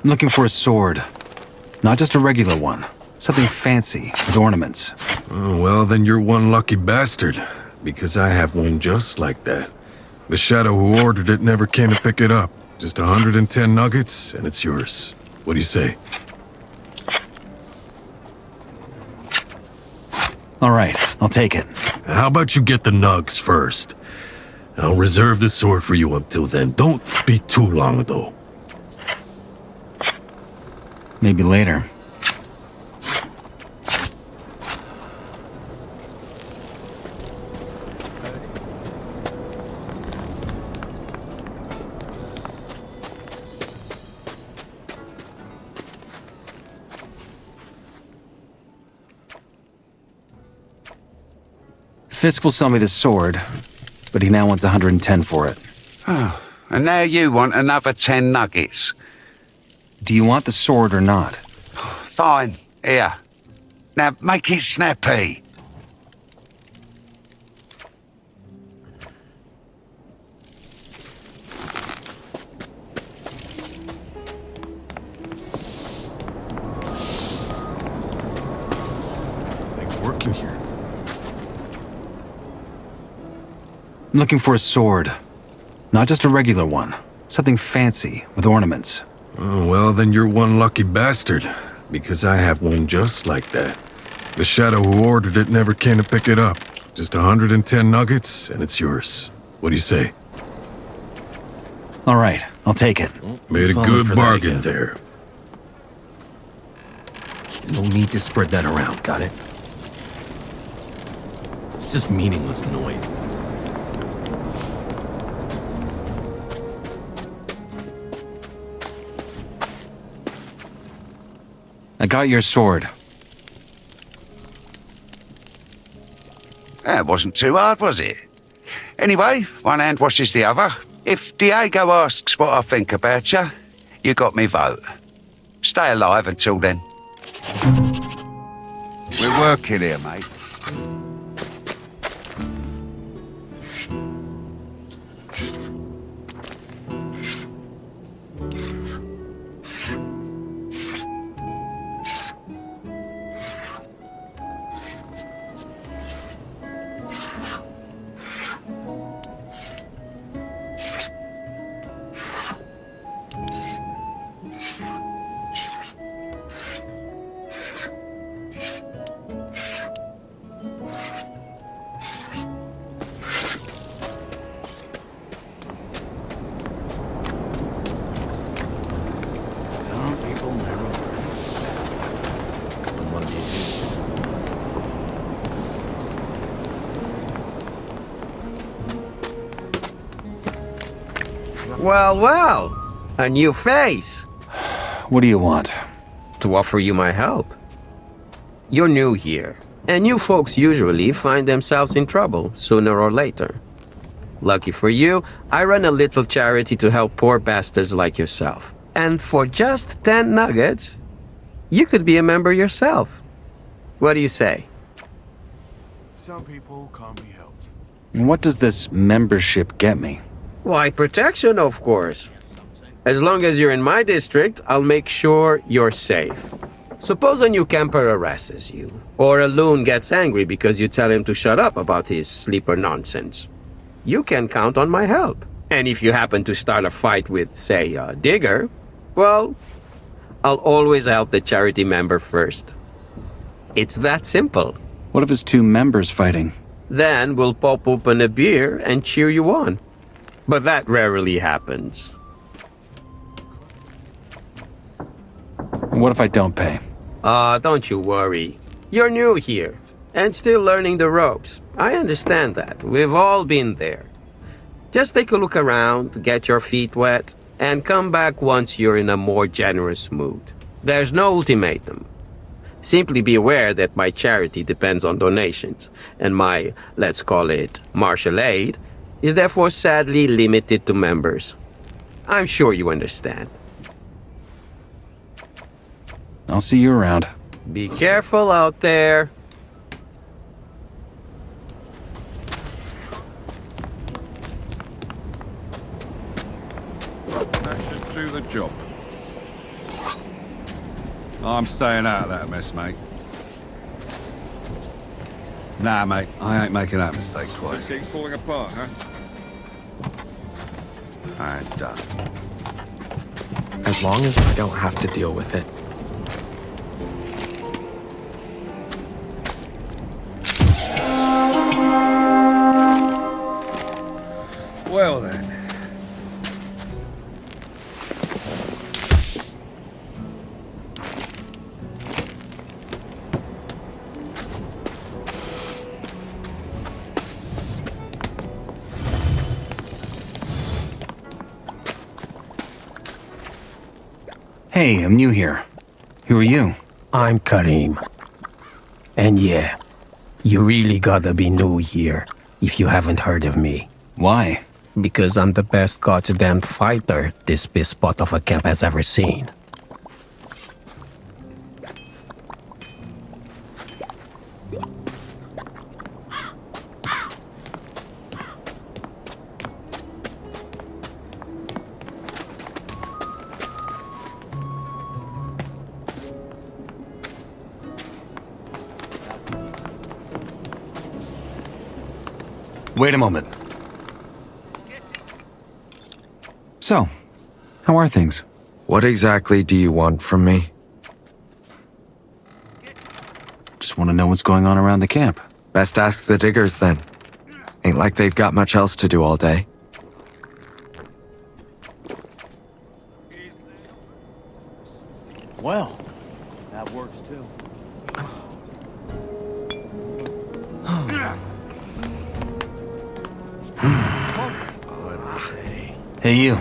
I'm looking for a sword. Not just a regular one. Something fancy, with ornaments. Oh, well, then you're one lucky bastard, because I have one just like that. The shadow who ordered it never came to pick it up. Just 110 nuggets, and it's yours. What do you say? All right, I'll take it. How about you get the nugs first? I'll reserve the sword for you until then. Don't be too long, though. Maybe later. Fisk will sell me the sword, but he now wants 110 for it. Oh, and now you want another 10 nuggets. Do you want the sword or not? Fine. Here. Now make it snappy. Working here. I'm looking for a sword. Not just a regular one. Something fancy, with ornaments. Oh, well, then you're one lucky bastard, because I have one just like that. The shadow who ordered it never came to pick it up. Just 110 nuggets, and it's yours. What do you say? All right, I'll take it. Made a good bargain there. No need to spread that around, got it? It's just meaningless noise. I got your sword. That wasn't too hard, was it? Anyway, one hand washes the other. If Diego asks what I think about you, you got me vote. Stay alive until then. We're working here, mate. Well, well, a new face. What do you want? To offer you my help. You're new here, and new folks usually find themselves in trouble sooner or later. Lucky for you, I run a little charity to help poor bastards like yourself. And for just 10 nuggets, you could be a member yourself. What do you say? Some people can't be helped. And what does this membership get me? Why, protection, of course. As long as you're in my district, I'll make sure you're safe. Suppose a new camper harasses you, or a loon gets angry because you tell him to shut up about his sleeper nonsense. You can count on my help. And if you happen to start a fight with, say, a digger, well, I'll always help the charity member first. It's that simple. What if it's two members fighting? Then we'll pop open a beer and cheer you on. But that rarely happens. What if I don't pay? Don't you worry. You're new here, and still learning the ropes. I understand that. We've all been there. Just take a look around, get your feet wet, and come back once you're in a more generous mood. There's no ultimatum. Simply be aware that my charity depends on donations, and my, let's call it, martial aid, is therefore sadly limited to members. I'm sure you understand. I'll see you around. Be careful out there. That should do the job. I'm staying out of that mess, mate. Nah, mate, I ain't making that mistake twice. This thing's falling apart, huh? I'm done. As long as I don't have to deal with it. Well then. Hey, I'm new here. Who are you? I'm Karim. And yeah, you really gotta be new here if you haven't heard of me. Why? Because I'm the best goddamn fighter this spot of a camp has ever seen. Wait a moment. So, how are things? What exactly do you want from me? Just want to know what's going on around the camp. Best ask the diggers then. Ain't like they've got much else to do all day. Well, that works too. Hey, you.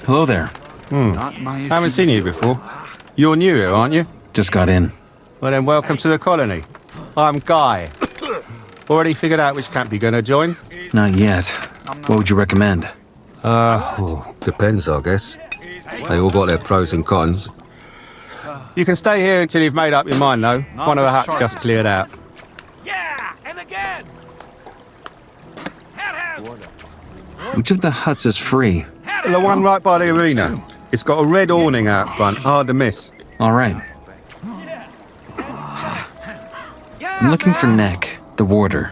Hello there. Haven't seen you before. You're new here, aren't you? Just got in. Well then, welcome to the colony. I'm Guy. Already figured out which camp you're gonna join? Not yet. What would you recommend? Depends, I guess. They all got their pros and cons. You can stay here until you've made up your mind, though. One of the huts just cleared out. Which of the huts is free? The one right by the arena. It's got a red awning out front, hard to miss. All right. I'm looking for Neck, the warder.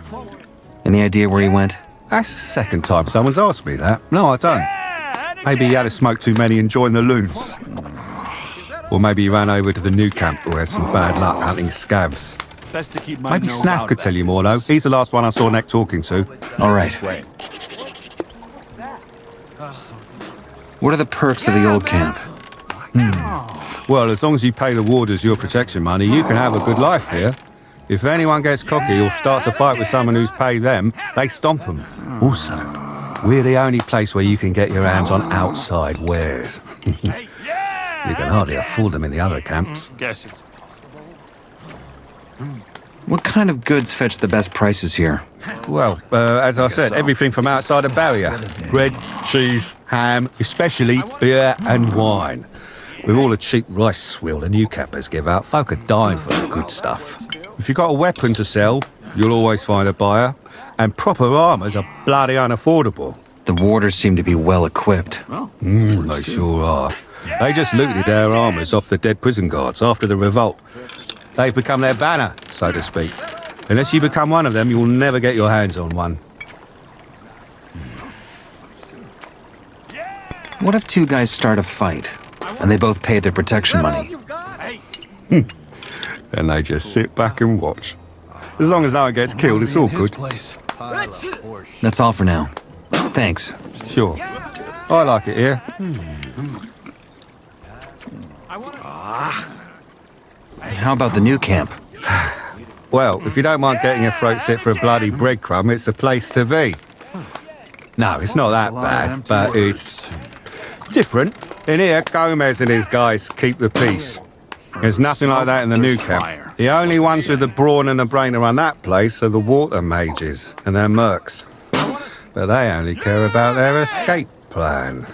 Any idea where he went? That's the second time someone's asked me that. No, I don't. Maybe he had a smoke too many and joined the loons. Or maybe he ran over to the new camp or had some bad luck hunting scabs. Best to keep my Maybe nose Snaff out could of tell it. you more, though. He's the last one I saw Neck talking to. All right. What are the perks of the old camp? Well, as long as you pay the warders your protection money, you can have a good life here. If anyone gets cocky or starts a fight with someone who's paid them, they stomp them. Also, we're the only place where you can get your hands on outside wares. You can hardly afford them in the other camps. Guess it's What kind of goods fetch the best prices here? Well, as I said, everything from outside the barrier. Bread, cheese, ham, especially beer and wine. With all the cheap rice swill the new campers give out, folk are dying for the good stuff. If you've got a weapon to sell, you'll always find a buyer. And proper armours are bloody unaffordable. The warders seem to be well equipped. They sure are. They just looted their armours off the dead prison guards after the revolt. They've become their banner, so to speak. Unless you become one of them, you'll never get your hands on one. What if two guys start a fight, and they both pay their protection money? And they just sit back and watch. As long as no one gets killed, it's all good. That's all for now. Thanks. Sure. I like it here. How about the new camp? Well, if you don't mind getting your throat slit for a bloody breadcrumb, it's the place to be. No, it's not that bad, but it's different. In here, Gomez and his guys keep the peace. There's nothing like that in the new camp. The only ones with the brawn and the brain to run that place are the water mages and their mercs. But they only care about their escape plan.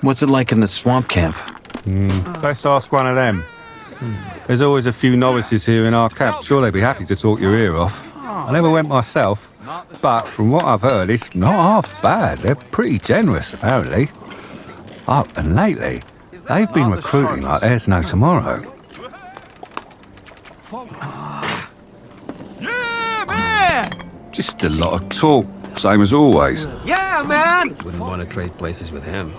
What's it like in the swamp camp? Best ask one of them. There's always a few novices here in our camp. Sure, they'd be happy to talk your ear off. I never went myself, but from what I've heard, it's not half bad. They're pretty generous, apparently. Oh, and lately, they've been recruiting like there's no tomorrow. Yeah, man! Just a lot of talk, same as always. Yeah, man! Wouldn't want to trade places with him.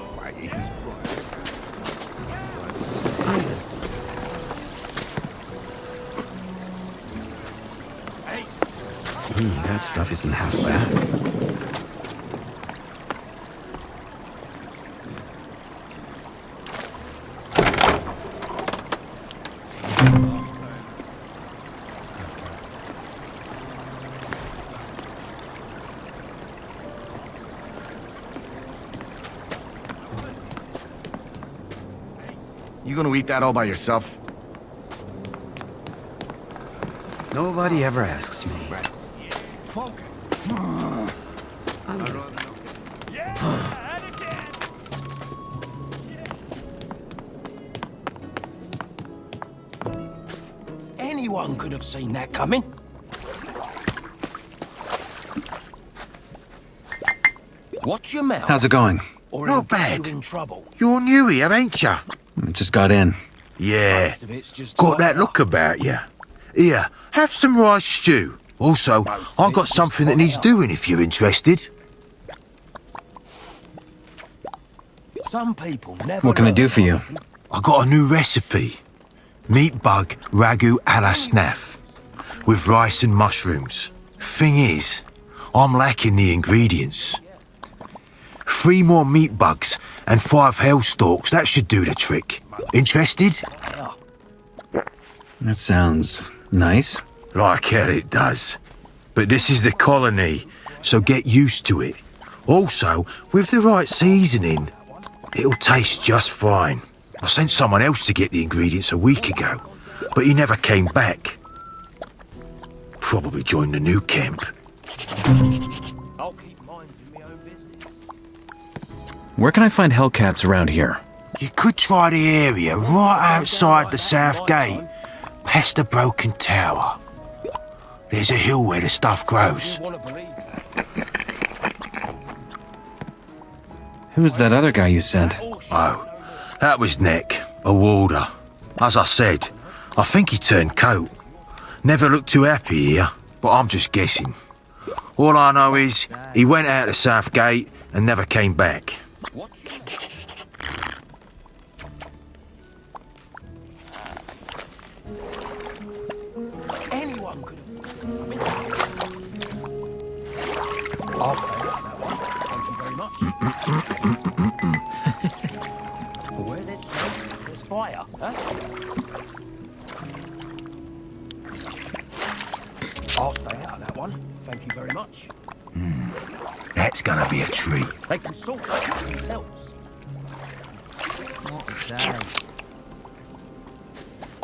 That stuff isn't half bad. You gonna eat that all by yourself? Nobody ever asks me. Anyone could have seen that coming. Watch your mouth. How's it going? Or Not it'll get bad. you in trouble. You're new here, ain't ya? Just got in. Yeah. Most of it's just Got that look about you. Here, have some rice stew. Also, I got something that needs doing if you're interested. Some people never. What can I do for you? I got a new recipe. Meat bug ragu a la snaff. With rice and mushrooms. Thing is, I'm lacking the ingredients. 3 more meat bugs and 5 hell stalks. That should do the trick. Interested? That sounds nice. Like hell it does. But this is the colony, so get used to it. Also, with the right seasoning, it'll taste just fine. I sent someone else to get the ingredients a week ago, but he never came back. Probably joined the new camp. I'll keep minding my own business. Where can I find hellcats around here? You could try the area right outside the south gate, past the broken tower. There's a hill where the stuff grows. Who's that other guy you sent? Oh, that was Nick, a warder. As I said, I think he turned coat. Never looked too happy here, but I'm just guessing. All I know is he went out the south gate and never came back. Anyone could have. I'll stay on that one. Thank you very much. Where there's smoke, there's fire, huh? I'll stay out of that one. Thank you very much. That's gonna be a treat. They can sort that themselves.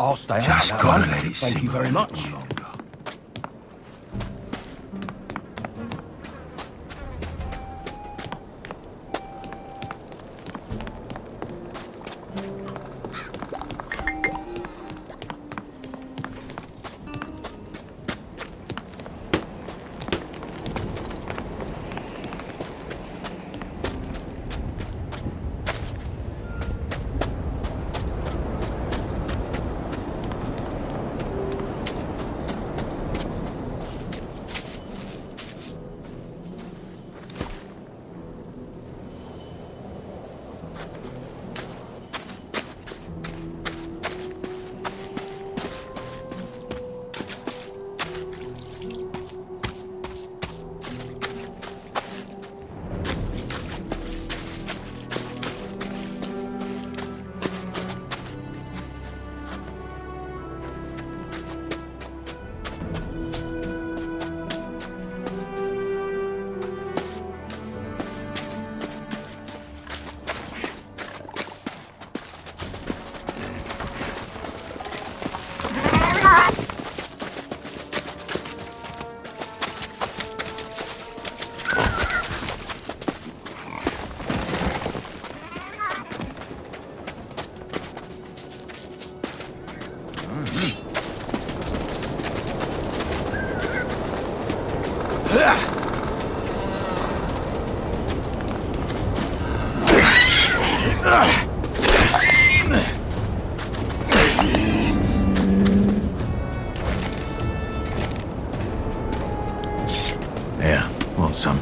I'll stay out. Just of that gotta one. let it Thank simmer you very a much. little longer. Yeah, want some.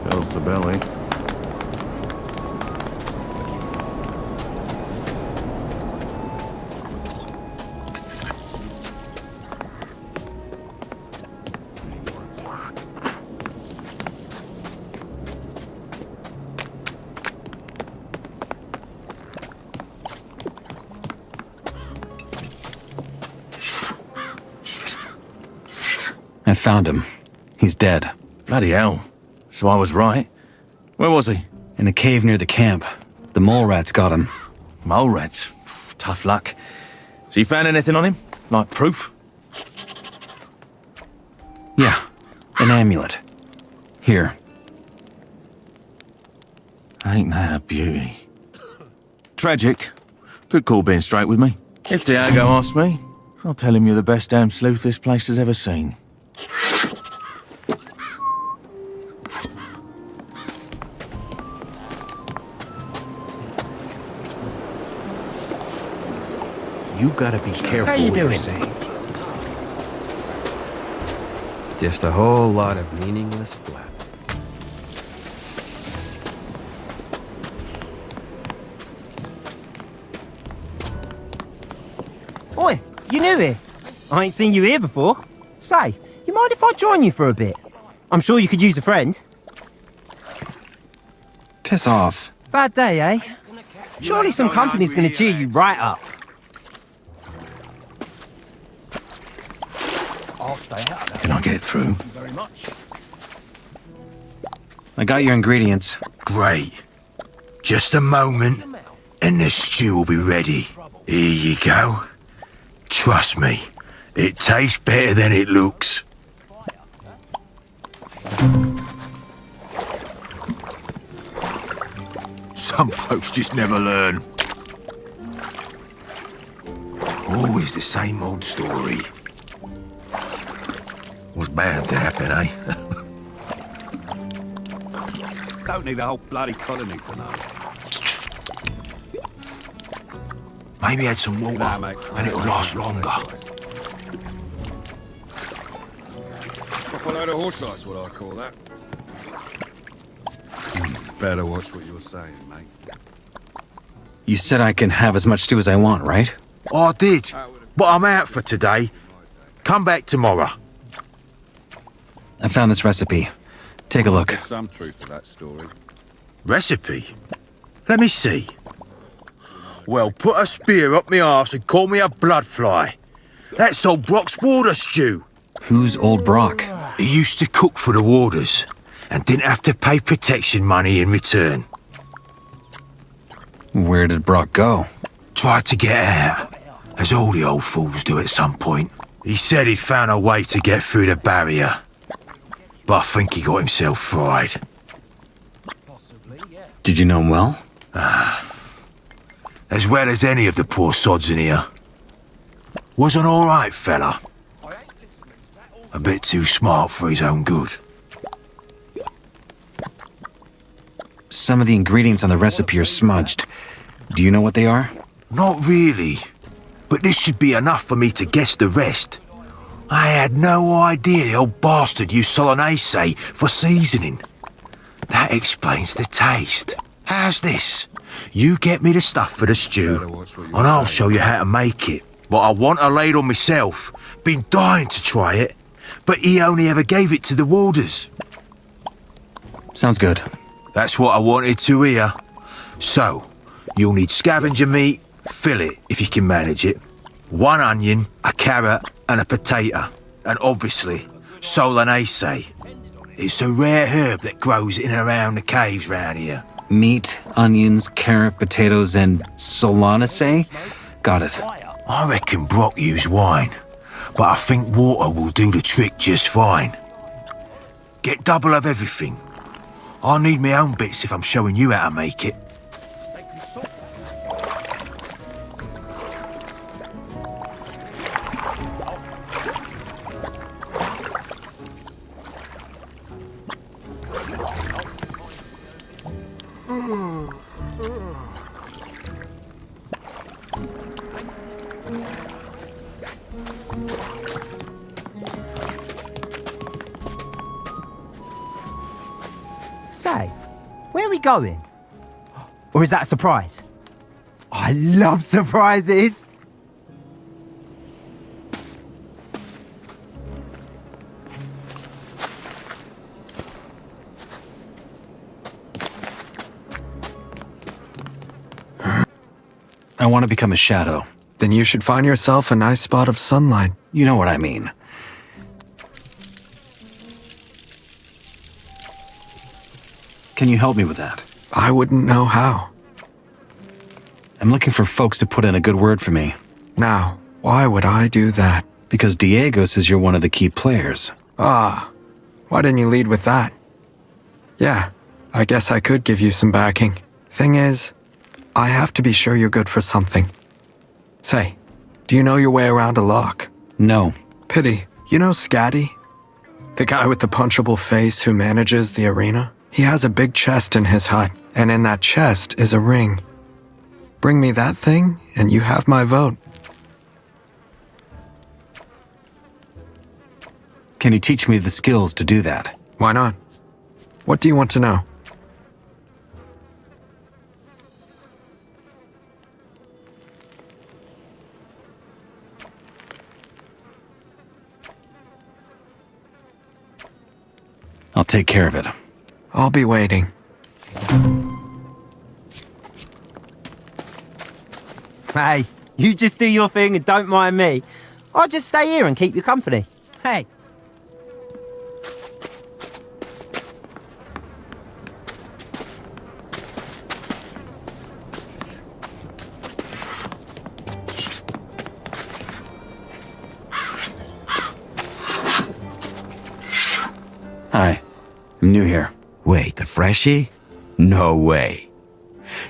Fills the belly. I found him. He's dead. Bloody hell. So I was right. Where was he? In a cave near the camp. The mole rats got him. Mole rats? Tough luck. So you found anything on him? Like proof? Yeah. An amulet. Here. Ain't that a beauty? Tragic. Good call being straight with me. If Diego asks me, I'll tell him you're the best damn sleuth this place has ever seen. You gotta be careful. How you what you're doing? saying. Just a whole lot of meaningless blabber. Oi, you new here? I ain't seen you here before. Say, you mind if I join you for a bit? I'm sure you could use a friend. Piss off. Bad day, eh? Surely some company's gonna cheer you right up. I'll stay out of that. Can I get through? Thank you very much. I got your ingredients. Great. Just a moment, and the stew will be ready. Here you go. Trust me, it tastes better than it looks. Some folks just never learn. Always the same old story. Was bound to happen, eh? Don't need the whole bloody colony to know. Maybe add some water, and it'll last longer. Proper load of horse shit's what I call that. Better watch what you're saying, mate. You said I can have as much stew as I want, right? I did, but I'm out for today. Come back tomorrow. I found this recipe. Take a look. There's some truth to that story. Recipe? Let me see. Well, put a spear up me arse and call me a bloodfly. That's old Brock's water stew. Who's old Brock? He used to cook for the warders and didn't have to pay protection money in return. Where did Brock go? Tried to get out, as all the old fools do at some point. He said he'd found a way to get through the barrier, but I think he got himself fried. Did you know him well? As well as any of the poor sods in here. Was an alright fella. A bit too smart for his own good. Some of the ingredients on the recipe are smudged. Do you know what they are? Not really, but this should be enough for me to guess the rest. I had no idea the old bastard used Solanaceae for seasoning. That explains the taste. How's this? You get me the stuff for the stew, and I'll show you how to make it. But I want a ladle myself. Been dying to try it, but he only ever gave it to the warders. Sounds good. That's what I wanted to hear. So, you'll need scavenger meat, fillet if you can manage it, 1 onion, a carrot, and a potato, and obviously, Solanaceae. It's a rare herb that grows in and around the caves round here. Meat, onions, carrot, potatoes, and Solanaceae? Got it. I reckon Brock used wine, but I think water will do the trick just fine. Get double of everything. I'll need my own bits if I'm showing you how to make it. Say, where are we going? Or is that a surprise? I love surprises! I want to become a shadow. Then you should find yourself a nice spot of sunlight. You know what I mean. Can you help me with that? I wouldn't know how. I'm looking for folks to put in a good word for me. Now, why would I do that? Because Diego says you're one of the key players. Ah, why didn't you lead with that? Yeah, I guess I could give you some backing. Thing is, I have to be sure you're good for something. Say, do you know your way around a lock? No. Pity. You know Scatty? The guy with the punchable face who manages the arena? He has a big chest in his hut, and in that chest is a ring. Bring me that thing, and you have my vote. Can you teach me the skills to do that? Why not? What do you want to know? I'll take care of it. I'll be waiting. Hey, you just do your thing and don't mind me. I'll just stay here and keep you company. Hey. Hi. I'm new here. Wait, a freshie? No way.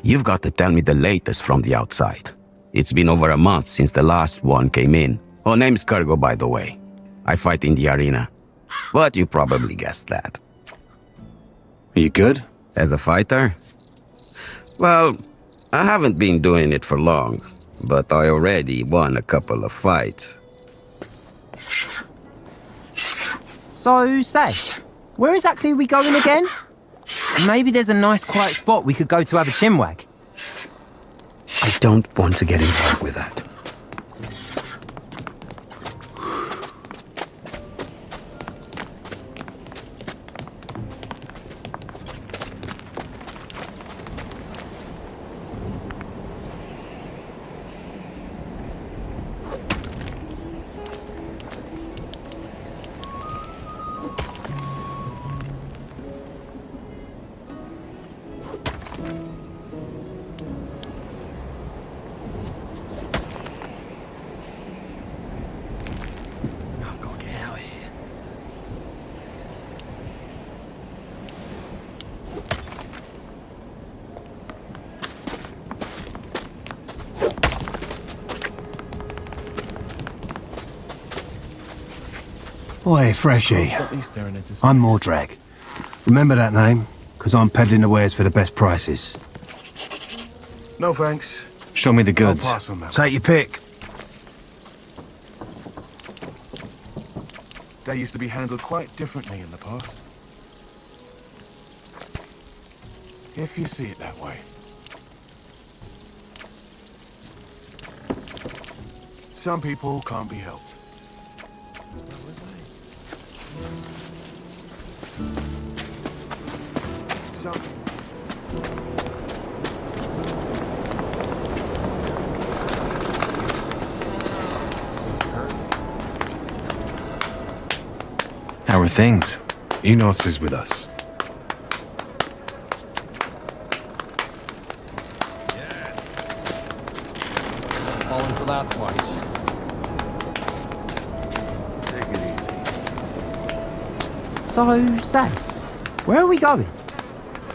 You've got to tell me the latest from the outside. It's been over a month since the last one came in. Oh, name's Cargo, by the way. I fight in the arena. But you probably guessed that. Are you good? As a fighter? Well, I haven't been doing it for long, but I already won a couple of fights. So, say, where exactly are we going again? Maybe there's a nice quiet spot we could go to have a chinwag. I don't want to get involved with that. Oi, Freshie. I'm Mordrag. Remember that name? Because I'm peddling the wares for the best prices. No thanks. Show me the goods. I'll pass on that. Take your pick. They used to be handled quite differently in the past. If you see it that way. Some people can't be helped. How are things? Enos is with us. Falling for that twice. So, say, where are we going?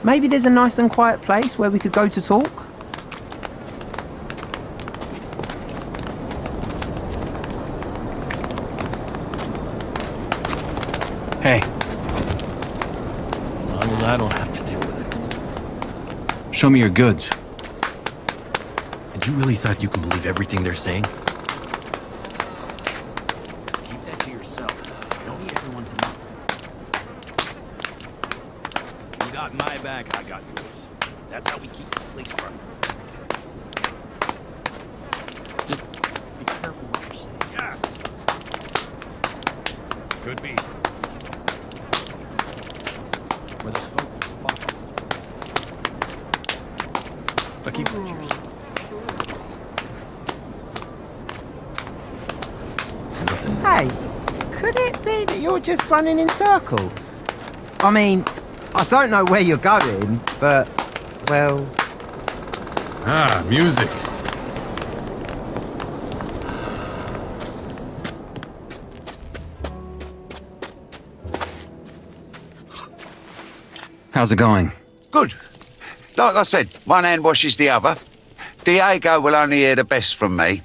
Maybe there's a nice and quiet place where we could go to talk? Hey. As long as I don't have to deal with it. Show me your goods. And you really thought you can believe everything they're saying? Keep that to yourself. Don't need everyone to know. You got my back, I got yours. That's how we keep this place running. Just be careful what you're saying. Yes! Could be. Where the smoke is fire. But keep it to yourself. Hey, could it be that you're just running in circles? I mean, I don't know where you're going, but, well... Ah, music. How's it going? Good. Like I said, one hand washes the other. Diego will only hear the best from me.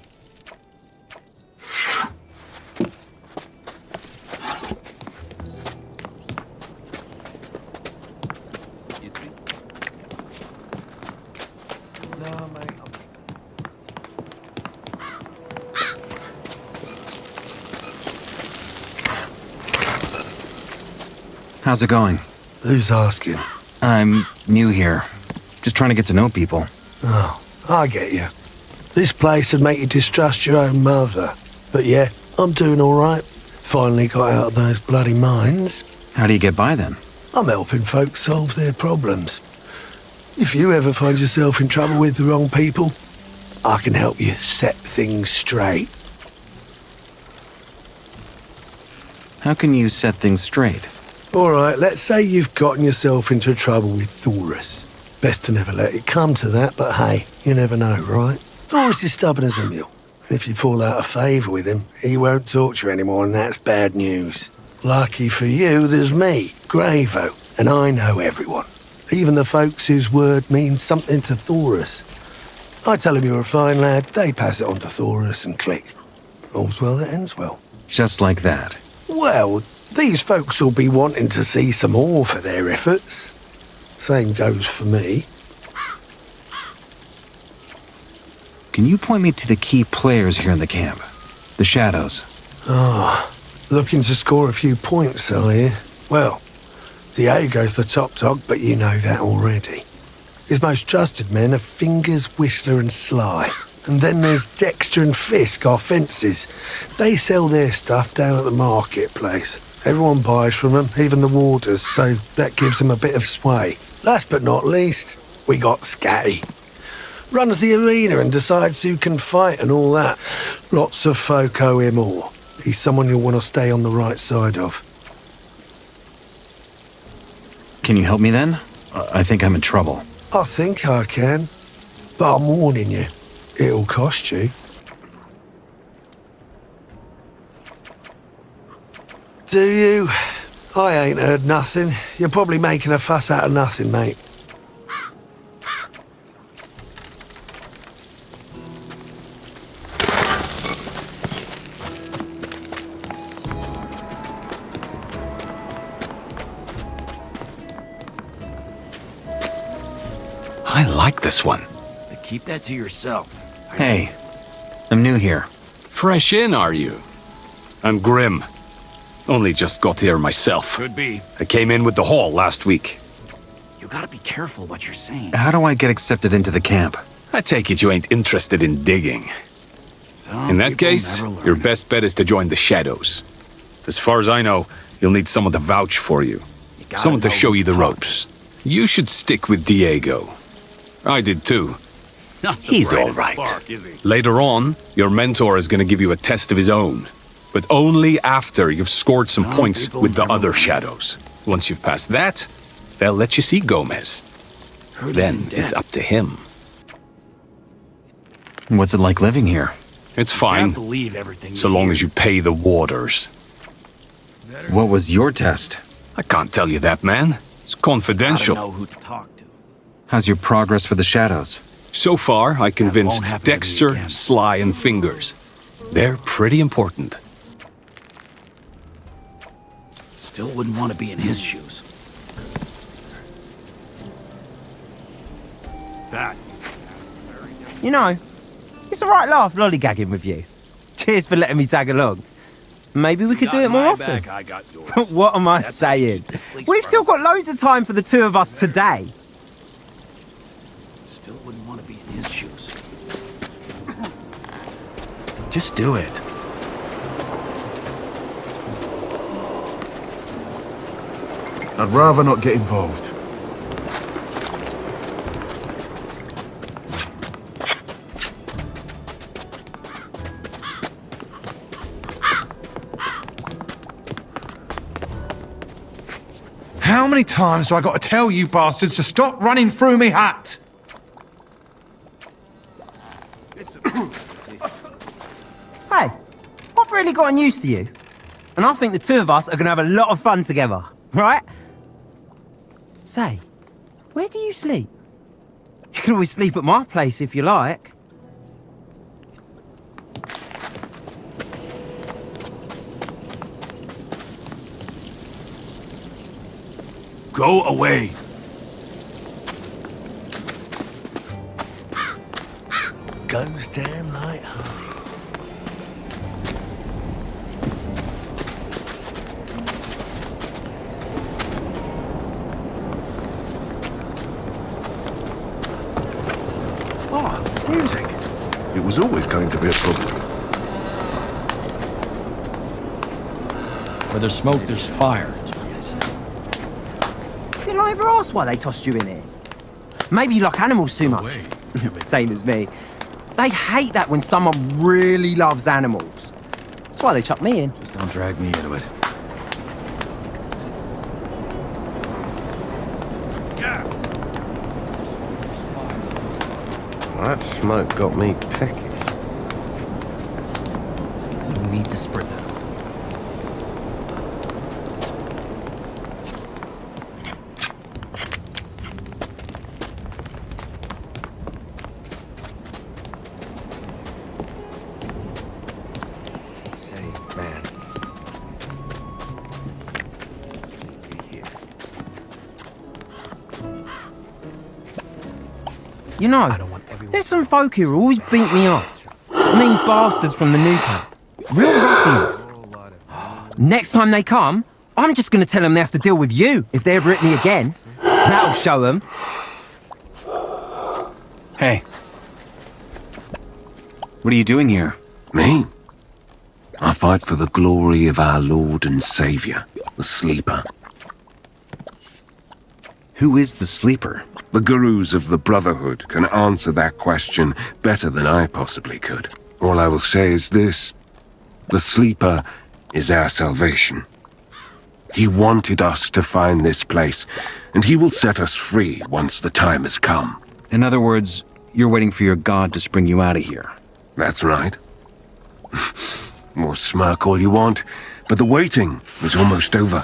How's it going? Who's asking? I'm new here. Just trying to get to know people. Oh, I get you. This place would make you distrust your own mother. But yeah, I'm doing all right. Finally got out of those bloody mines. How do you get by then? I'm helping folks solve their problems. If you ever find yourself in trouble with the wrong people, I can help you set things straight. How can you set things straight? All right, let's say you've gotten yourself into trouble with Thorus. Best to never let it come to that, but hey, you never know, right? Thorus is stubborn as a mule. And if you fall out of favour with him, he won't talk to you anymore, and that's bad news. Lucky for you, there's me, Gravo, and I know everyone. Even the folks whose word means something to Thorus. I tell them you're a fine lad, they pass it on to Thorus and click. All's well that ends well. Just like that. Well, these folks will be wanting to see some more for their efforts. Same goes for me. Can you point me to the key players here in the camp? The Shadows. Looking to score a few points, are you? Well, Diego's the top dog, but you know that already. His most trusted men are Fingers, Whistler and Sly. And then there's Dexter and Fisk, our fences. They sell their stuff down at the marketplace. Everyone buys from them, even the warders, so that gives them a bit of sway. Last but not least, we got Scatty. Runs the arena and decides who can fight and all that. Lots of folk owe him more. He's someone you'll want to stay on the right side of. Can you help me then? I think I'm in trouble. I think I can, but I'm warning you, it'll cost you. Do you? I ain't heard nothing. You're probably making a fuss out of nothing, mate. I like this one. But keep that to yourself. Hey, I'm new here. Fresh in, are you? I'm Grim. Only just got here myself. Could be. I came in with the haul last week. You gotta be careful what you're saying. How do I get accepted into the camp? I take it you ain't interested in digging. In that case, your best bet is to join the Shadows. As far as I know, you'll need someone to vouch for you. Someone to show you the ropes. You should stick with Diego. I did too. He's all right. Later on, your mentor is going to give you a test of his own. But only after you've scored some points with the other Shadows. Once you've passed that, they'll let you see Gomez. Then it's up to him. What's it like living here? It's fine, so long as you pay the warders. What was your test? I can't tell you that, man. It's confidential. Gotta know who to talk to. How's your progress with the Shadows? So far, I convinced Dexter, Sly, and Fingers. They're pretty important. Still wouldn't want to be in his shoes. That. You know, it's a right laugh lollygagging with you. Cheers for letting me tag along. Maybe we could do it more often. I got yours. What am I saying? We've still got loads of time for the two of us today. Still wouldn't want to be in his shoes. Just do it. I'd rather not get involved. How many times do I got to tell you bastards to stop running through me hut? Hey, I've really gotten used to you. And I think the two of us are going to have a lot of fun together, right? Say, where do you sleep? You can always sleep at my place if you like. Go away. Goes down like was always going to be a problem. Where there's smoke, there's fire. Did I ever ask why they tossed you in here? Maybe you like animals too much. Same as me. They hate that when someone really loves animals. That's why they chucked me in. Just don't drag me into it. That smoke got me peckish. You need to spread that. You know, there's some folk here who always beat me up. I mean bastards from the new camp. Real ruffians. Next time they come, I'm just going to tell them they have to deal with you if they ever hit me again. That'll show them. Hey. What are you doing here? Me? I fight for the glory of our Lord and Savior, the Sleeper. Who is the Sleeper? The gurus of the Brotherhood can answer that question better than I possibly could. All I will say is this. The Sleeper is our salvation. He wanted us to find this place, and he will set us free once the time has come. In other words, you're waiting for your god to spring you out of here. That's right. More smirk all you want, but the waiting is almost over.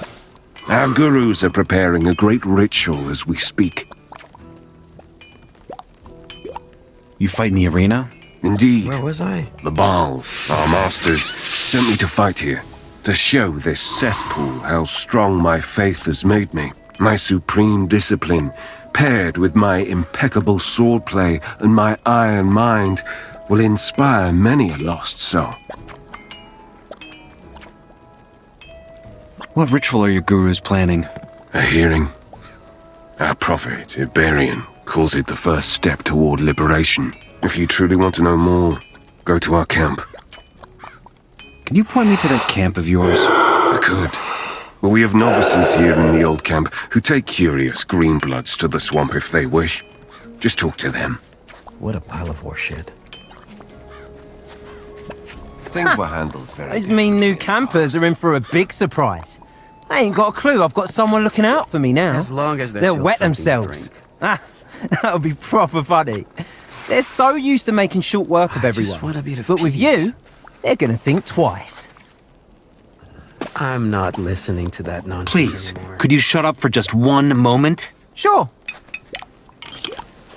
Our gurus are preparing a great ritual as we speak. You fight in the arena? Indeed. Where was I? The Baals, our masters, sent me to fight here, to show this cesspool how strong my faith has made me. My supreme discipline, paired with my impeccable swordplay and my iron mind, will inspire many a lost soul. What ritual are your gurus planning? A hearing. Our prophet, Iberian, calls it the first step toward liberation. If you truly want to know more, go to our camp. Can you point me to that camp of yours? I could. But we have novices here in the old camp who take curious greenbloods to the swamp if they wish. Just talk to them. What a pile of horseshit. Things were handled very I mean, new campers are in for a big surprise. They ain't got a clue I've got someone looking out for me now. As long as they'll wet themselves. Ah, that'll be proper funny. They're so used to making short work of everyone. But with you, they're gonna think twice. I'm not listening to that nonsense. Please, anymore. could you shut up for just one moment? Sure.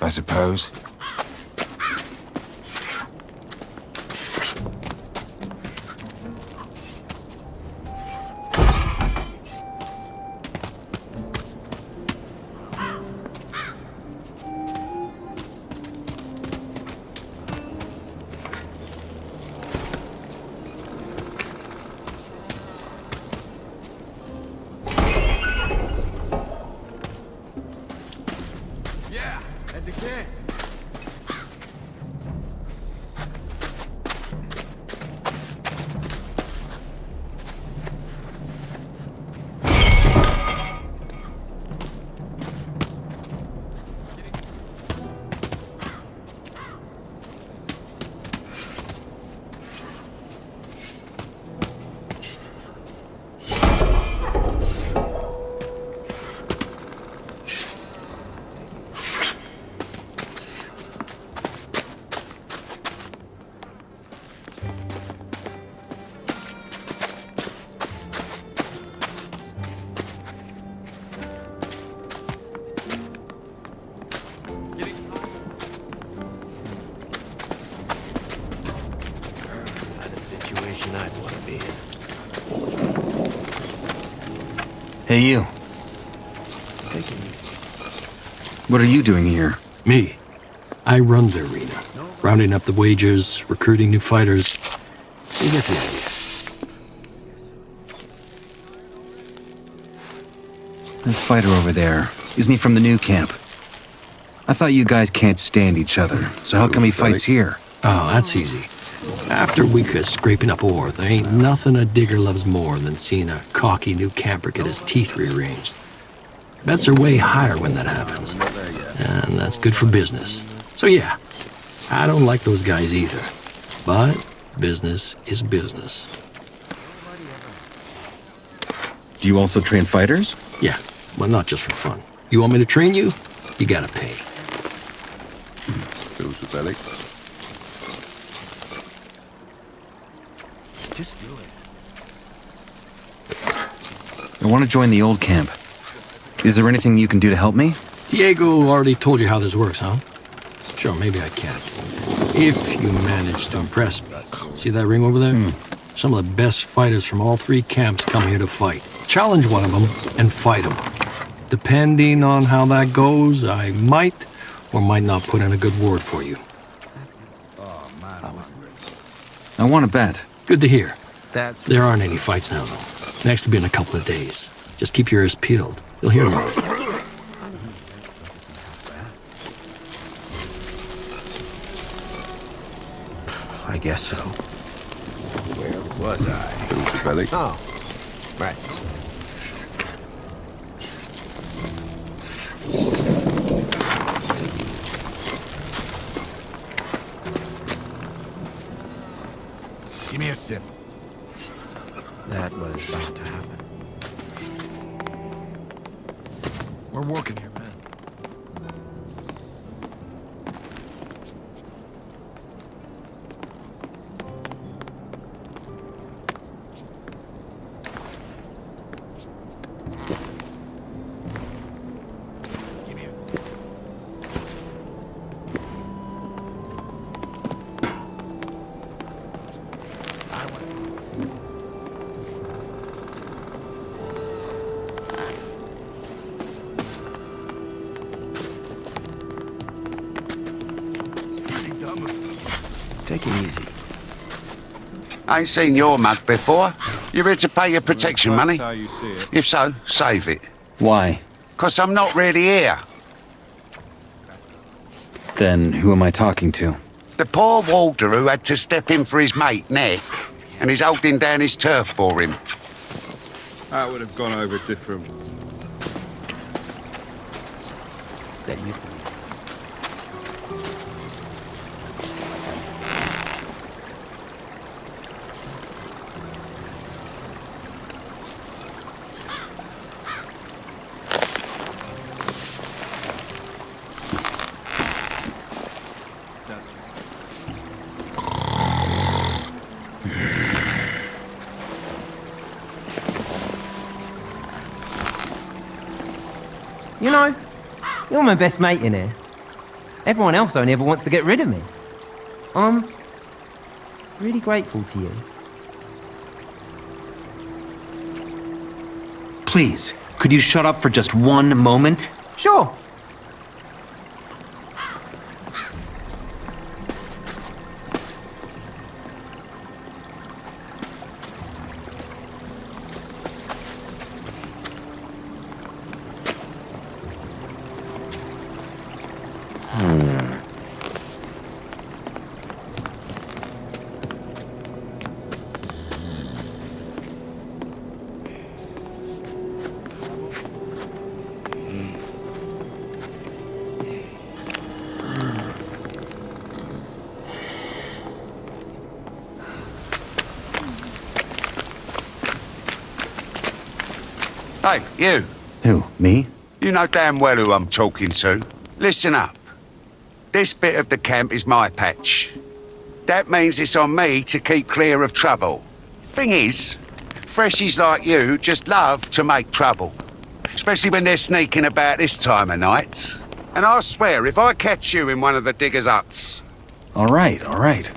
I suppose. Hey, you. What are you doing here? Me. I run the arena. Rounding up the wages, recruiting new fighters. You get the idea. That fighter over there, isn't he from the new camp? I thought you guys can't stand each other, so how come he fights here? Oh, that's easy. After a week of scraping up ore, there ain't nothing a digger loves more than seeing a cocky new camper get his teeth rearranged. Bets are way higher when that happens, and that's good for business. So yeah, I don't like those guys either, but business is business. Do you also train fighters? Yeah, but not just for fun. You want me to train you? You gotta pay. Fills the belly. Just do it. I want to join the old camp. Is there anything you can do to help me? Diego already told you how this works, huh? Sure, maybe I can. If you manage to impress me. See that ring over there? Some of the best fighters from all 3 camps come here to fight. Challenge one of them and fight him. Depending on how that goes, I might or might not put in a good word for you. I want to bet. Good to hear. There aren't any fights now, though. Next will be in a couple of days. Just keep your ears peeled. You'll hear about it. I guess so. Where was I? Fills the belly. Oh, right. Give me a sip. That was about to happen. We're working here, man. Take it easy. I ain't seen your mug before. You here to pay your protection money? That's how you see it. If so, save it. Why? 'Cause I'm not really here. Then who am I talking to? The poor warder who had to step in for his mate, Nick, and he's holding down his turf for him. That would have gone over different. That used to be. You know, you're my best mate in here. Everyone else only ever wants to get rid of me. I'm really grateful to you. Please, could you shut up for just one moment? Sure. Hey, you. Who, me? You know damn well who I'm talking to. Listen up. This bit of the camp is my patch. That means it's on me to keep clear of trouble. Thing is, freshies like you just love to make trouble. Especially when they're sneaking about this time of night. And I swear, if I catch you in one of the diggers' huts... All right, all right.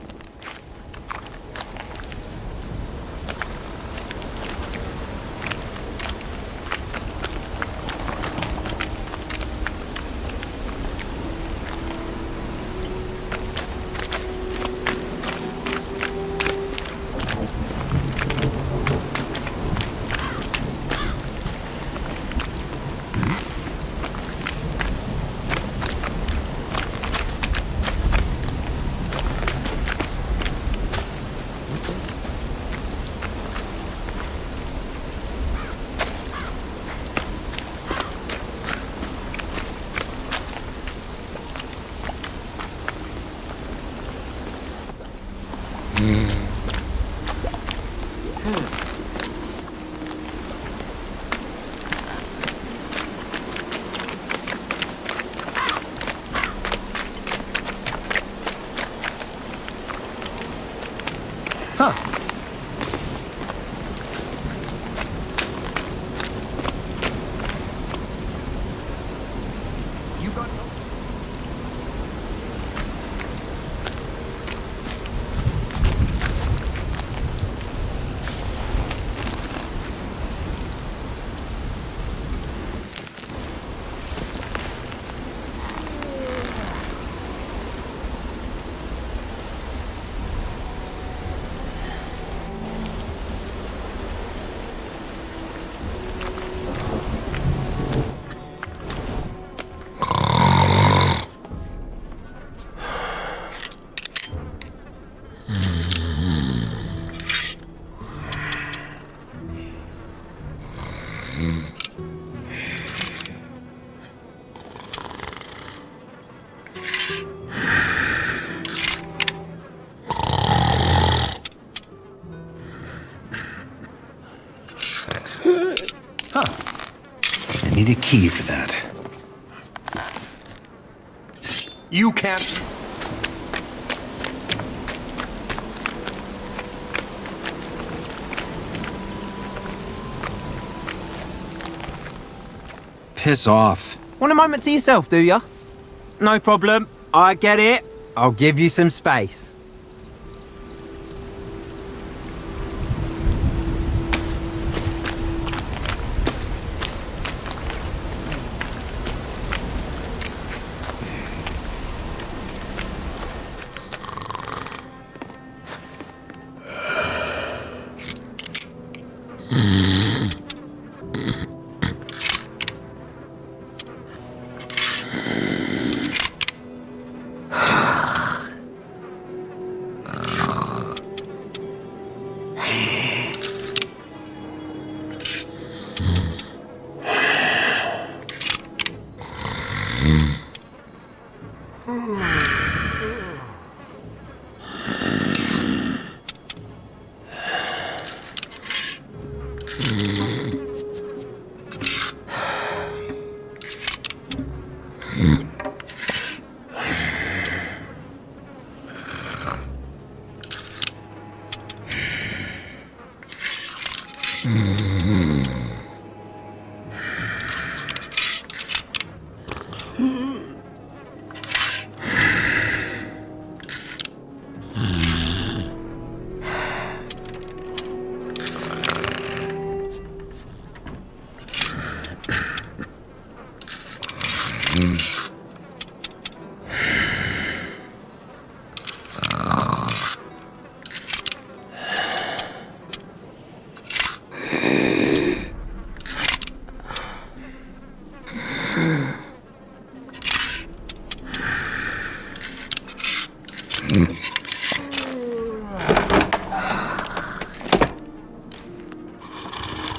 I need a key for that. You can't. Piss off. Want a moment to yourself, do ya? No problem. I get it. I'll give you some space.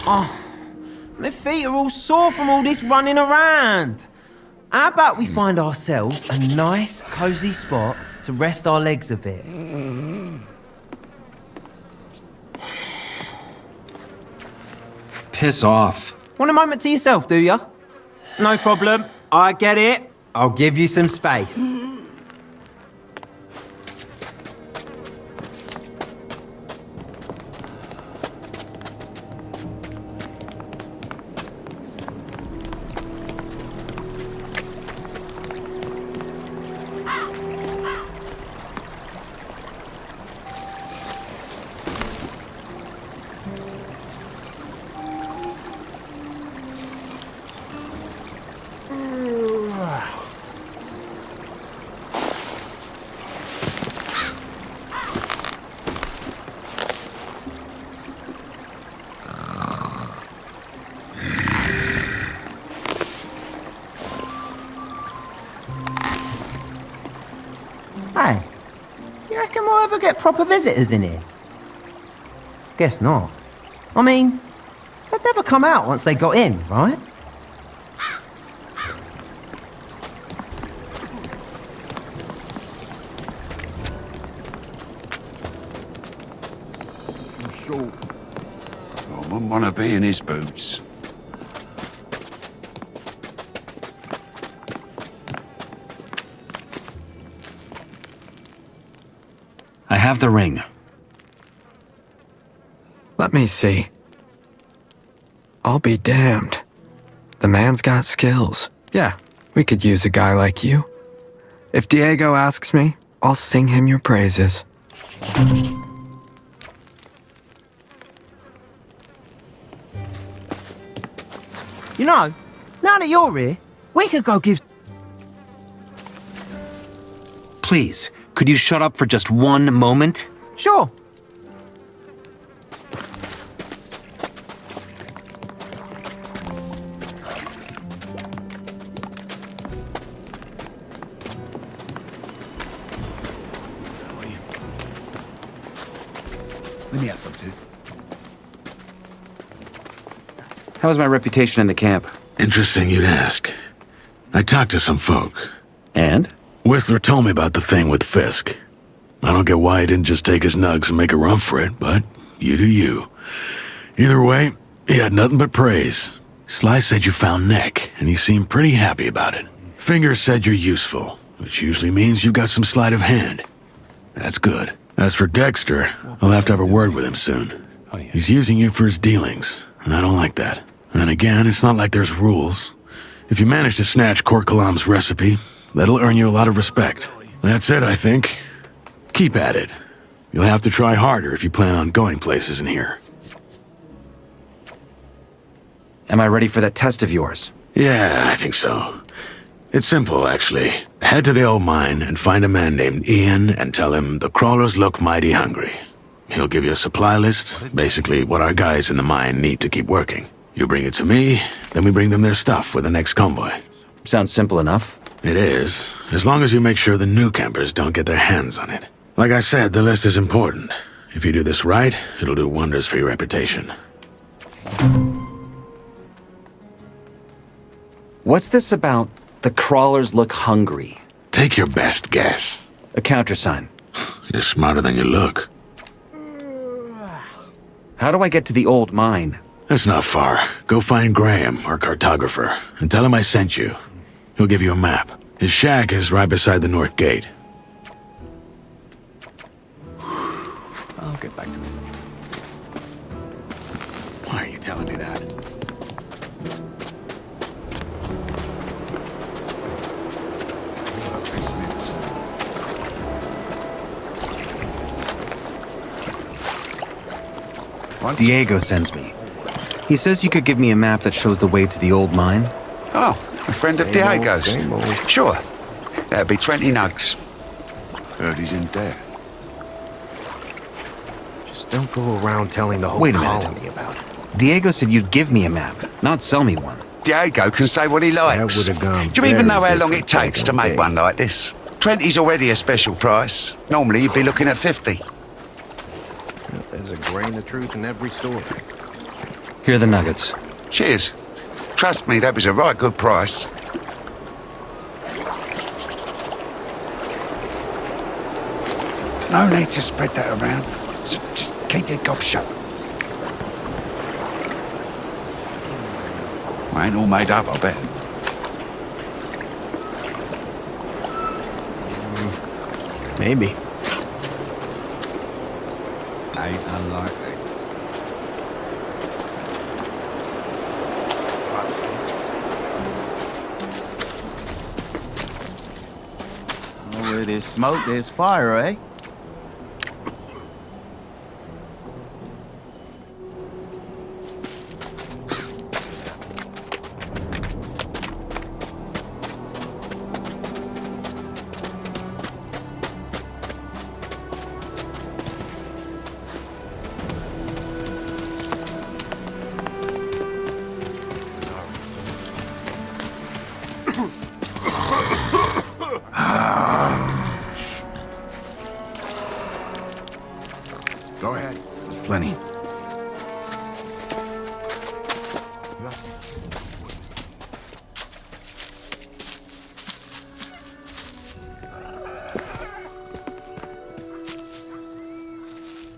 Oh, my feet are all sore from all this running around. How about we find ourselves a nice, cosy spot to rest our legs a bit? Piss off. Want a moment to yourself, do ya? No problem. I get it. I'll give you some space. Hey, you reckon we'll ever get proper visitors in here? Guess not. I mean, they'd never come out once they got in, right? I wouldn't want to be in his boots. I have the ring. Let me see. I'll be damned. The man's got skills. Yeah, we could use a guy like you. If Diego asks me, I'll sing him your praises. You know, now that you're here, we could go give... Please, could you shut up for just one moment? Sure. Let me have some too. How's my reputation in the camp? Interesting you'd ask. I talked to some folk. And? Whistler told me about the thing with Fisk. I don't get why he didn't just take his nugs and make a run for it, but you do you. Either way, he had nothing but praise. Sly said you found Nick, and he seemed pretty happy about it. Fingers said you're useful, which usually means you've got some sleight of hand. That's good. As for Dexter, I'll have to have a word with him soon. He's using you for his dealings, and I don't like that. And then again, it's not like there's rules. If you manage to snatch Court Kalam's recipe, that'll earn you a lot of respect. That's it, I think. Keep at it. You'll have to try harder if you plan on going places in here. Am I ready for that test of yours? Yeah, I think so. It's simple, actually. Head to the old mine and find a man named Ian and tell him the crawlers look mighty hungry. He'll give you a supply list, basically what our guys in the mine need to keep working. You bring it to me, then we bring them their stuff for the next convoy. Sounds simple enough. It is, as long as you make sure the new campers don't get their hands on it. Like I said, the list is important. If you do this right, it'll do wonders for your reputation. What's this about the crawlers look hungry? Take your best guess. A countersign. You're smarter than you look. How do I get to the old mine? That's not far. Go find Graham, our cartographer, and tell him I sent you. He'll give you a map. His shack is right beside the north gate. I'll get back to it. Why are you telling me that? Diego sends me. He says you could give me a map that shows the way to the old mine. Oh, a friend of Diego's. Sure. That'd be 20 nugs. Heard he's in debt. Just don't go around telling the whole Wait a minute. colony about it. Diego said you'd give me a map, not sell me one. Diego can say what he likes. That would've gone Do you even know how very long it different takes to back in make the one like this? 20's already a special price. Normally you'd be looking at 50. There's a grain of truth in every story. Here are the nuggets. Cheers. Trust me, that was a right good price. No need to spread that around. So just keep your gob shut. I ain't all made up, I bet. Maybe. Ain't unlikely. Where there's smoke, there's fire, eh? Go ahead. There's plenty.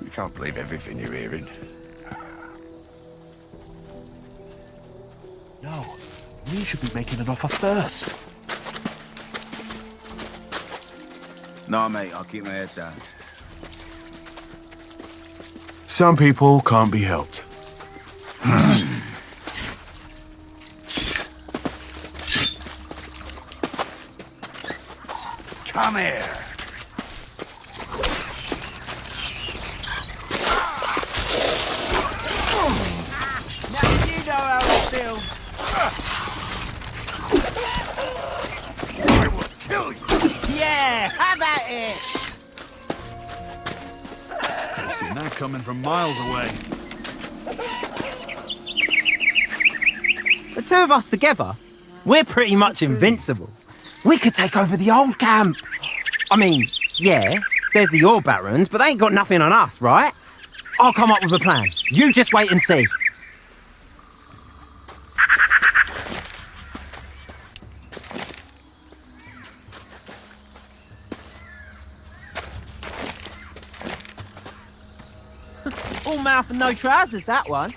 You can't believe everything you're hearing. No, we should be making an offer first. Nah, mate, I'll keep my head down. Some people can't be helped. Come here. Now you know how I feel. I will kill you. Yeah, how about it? I've seen that coming from miles away. The two of us together, we're pretty much invincible. We could take over the old camp. I mean, yeah, there's the ore barons, but they ain't got nothing on us, right? I'll come up with a plan. You just wait and see. mouth and no trousers, that one.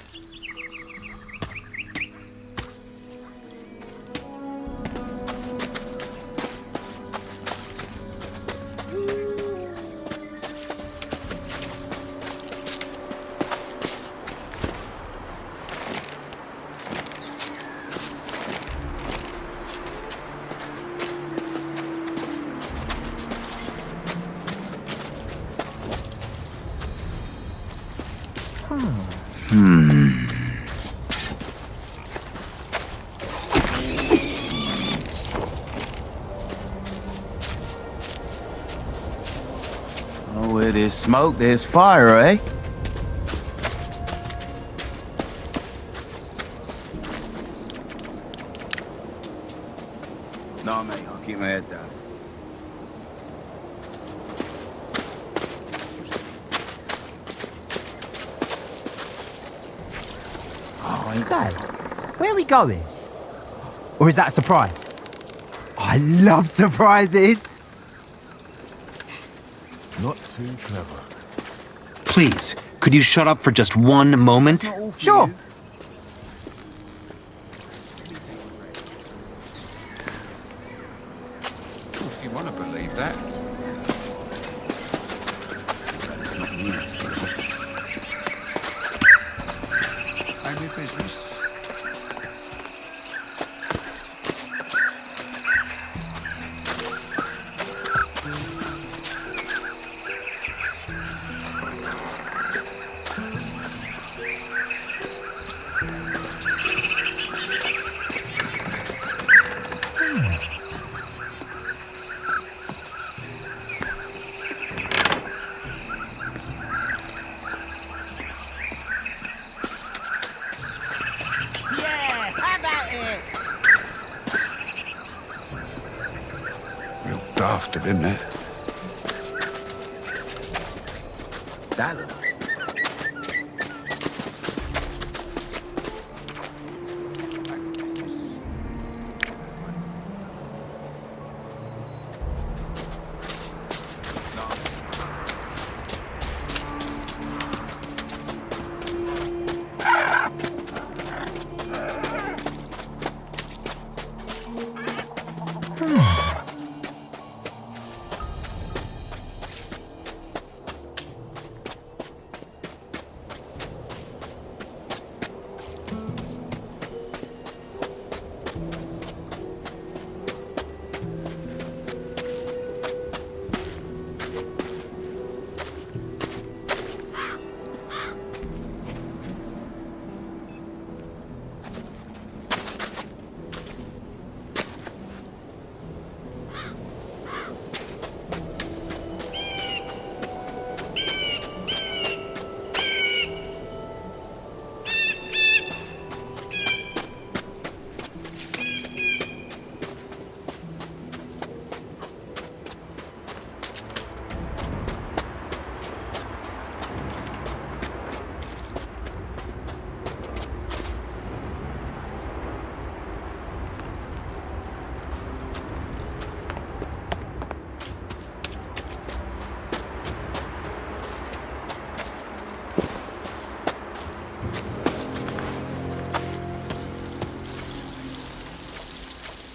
Oh, where there's smoke, there's fire, eh? No, mate, I'll keep my head down. Say, where are we going? Or is that a surprise? I love surprises. Not too clever. Please, could you shut up for just one moment? Sure. If you want to believe that. That's not me, to be honest. Only business. Daft of in there. That looks.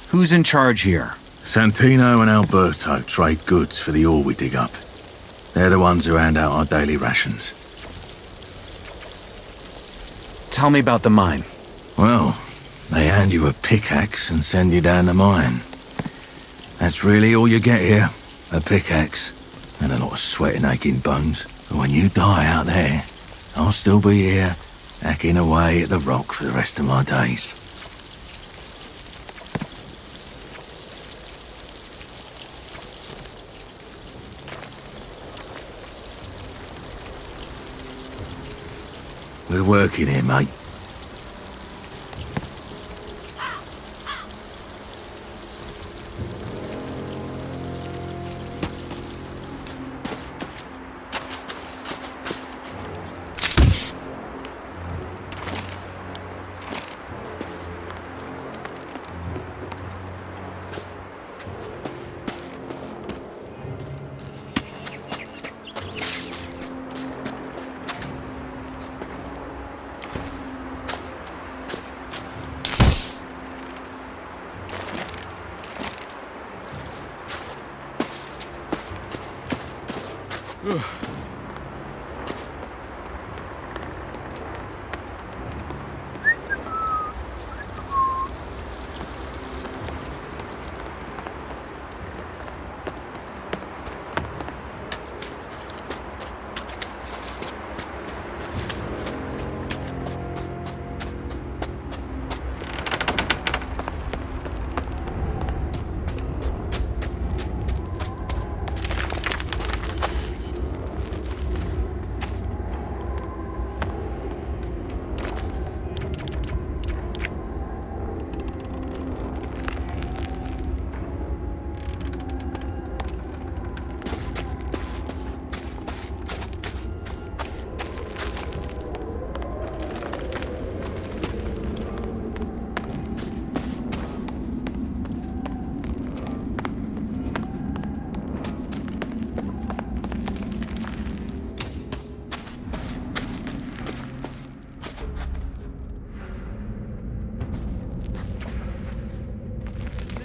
Who's in charge here? Santino and Alberto trade goods for the ore we dig up. They're the ones who hand out our daily rations. Tell me about the mine. Well, they hand you a pickaxe and send you down the mine. That's really all you get here. A pickaxe and a lot of sweat and aching bones. But when you die out there, I'll still be here, hacking away at the rock for the rest of my days. We're working here, mate.